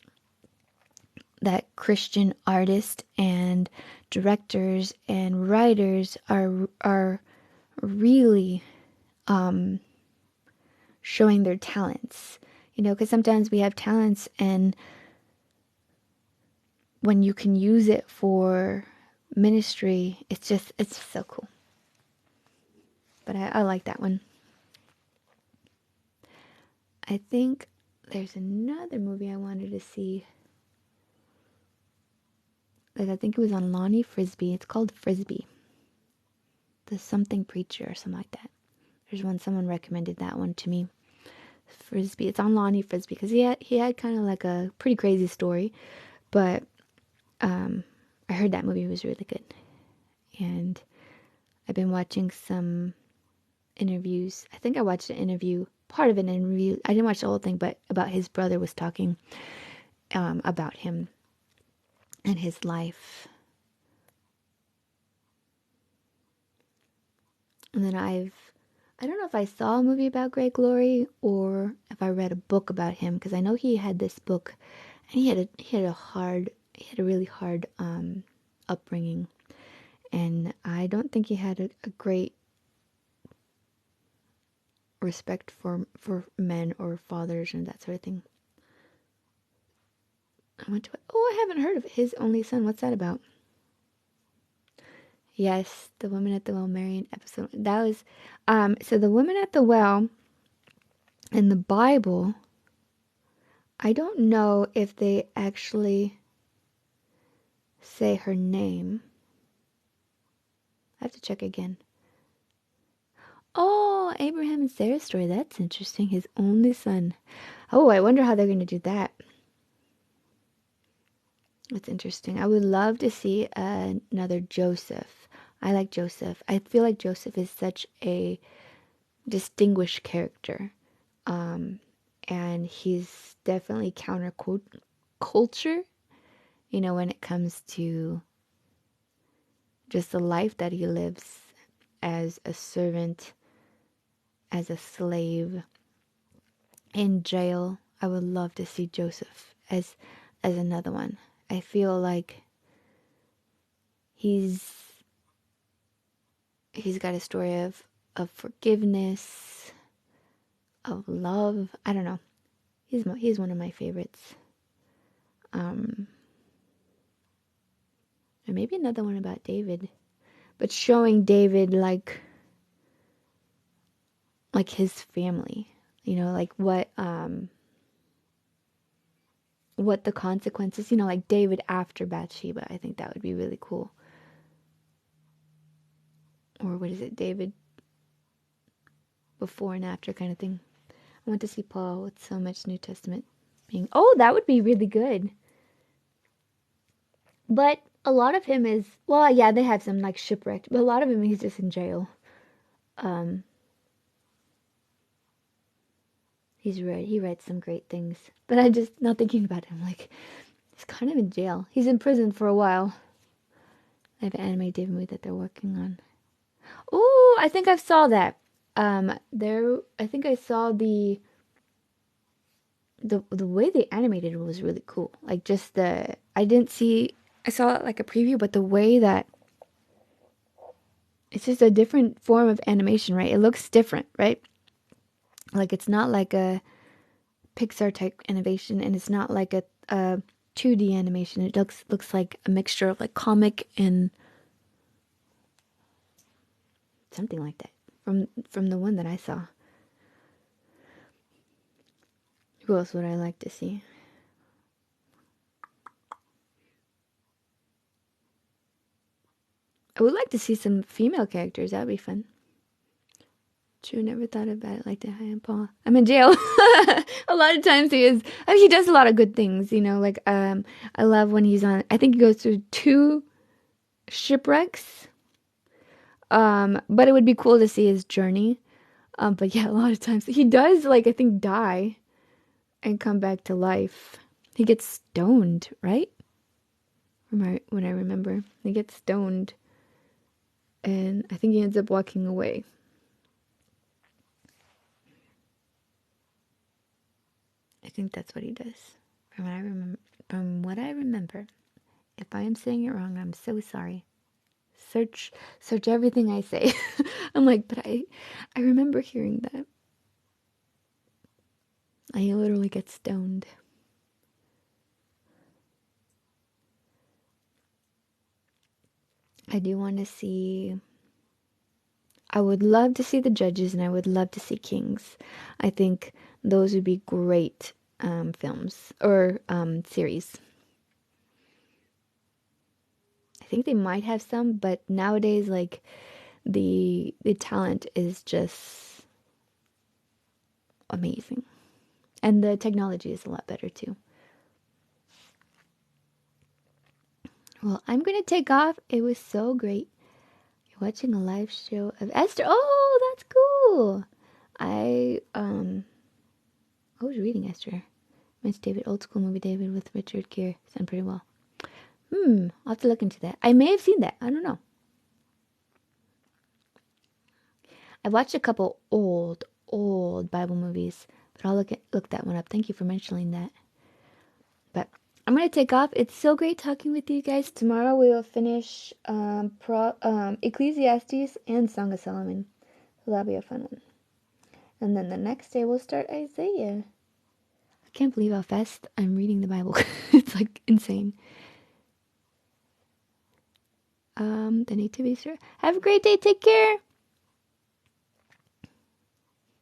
Christian artists and directors and writers are really showing their talents. Because sometimes we have talents, and when you can use it for ministry, it's so cool. But I like that one. I think there's another movie I wanted to see. Like, I think it was on Lonnie Frisbee. It's called Frisbee. The Something Preacher or something like that. There's one, someone recommended that one to me. Frisbee. It's on Lonnie Frisbee because he had kind of like a pretty crazy story, but I heard that movie was really good, and I've been watching some interviews. I think I watched an interview, part of an interview. I didn't watch the whole thing, but about his brother was talking about him and his life. And then I don't know if I saw a movie about Greg Laurie or if I read a book about him, because I know he had this book, and he had a really hard upbringing, and I don't think he had a great respect for men or fathers and that sort of thing. I haven't heard of His Only Son. What's that about? Yes, the woman at the well, Marion episode. That was, so the woman at the well in the Bible, I don't know if they actually say her name. I have to check again. Oh, Abraham and Sarah's story. That's interesting. His only son. Oh, I wonder how they're going to do that. That's interesting. I would love to see another Joseph. I like Joseph. I feel like Joseph is such a distinguished character. And he's definitely counterculture, when it comes to just the life that he lives as a servant, as a slave, in jail. I would love to see Joseph as another one. I feel like he's got a story of forgiveness, of love. I don't know. He's one of my favorites. And maybe another one about David, but showing David like his family, like what the consequences, like David after Bathsheba. I think that would be really cool. Or what is it, David before and after kind of thing. I want to see Paul with so much New Testament being. Oh, that would be really good. But a lot of him is, well, yeah, they have some like shipwrecked, but a lot of him he's just in jail. He writes some great things, but I just not thinking about him. Like, he's kind of in jail. He's in prison for a while. They have an animated movie that they're working on. Oh, I think I saw that. I think I saw the way they animated it was really cool. Like, just I saw like a preview, but the way that it's just a different form of animation, right? It looks different, right? Like, it's not like a Pixar type animation, and it's not like a 2D animation. It looks like a mixture of like comic and something like that from the one that I saw. Who else would I like to see? I would like to see some female characters. That would be fun. True, never thought about it like that. Hi, I'm Paul. I'm in jail. A lot of times he is. I mean, he does a lot of good things, like I love when he's on. I think he goes through 2 shipwrecks. But it would be cool to see his journey. But yeah, a lot of times he does, like, I think, die and come back to life. He gets stoned, right? When I remember, he gets stoned, and I think he ends up walking away. I think that's what he does, from what I remember. If I am saying it wrong, I'm so sorry. Search everything I say. I'm like, but I remember hearing that. I literally get stoned. I do want to see. I would love to see the judges, and I would love to see kings. I think those would be great films or series. I think they might have some, but nowadays, like the talent is just amazing, and the technology is a lot better too. Well, I'm gonna take off. It was so great watching a live show of Esther. Oh, that's cool. I was reading Esther. Mitch David, old school movie David with Richard Gere. Sound pretty well. I'll have to look into that. I may have seen that. I don't know. I've watched a couple old Bible movies, but I'll look that one up. Thank you for mentioning that. But I'm gonna take off. It's so great talking with you guys. Tomorrow we will finish Ecclesiastes and Song of Solomon. So that'll be a fun one. And then the next day we'll start Isaiah. I can't believe how fast I'm reading the Bible. It's like insane. The nativity. Have a great day. Take care.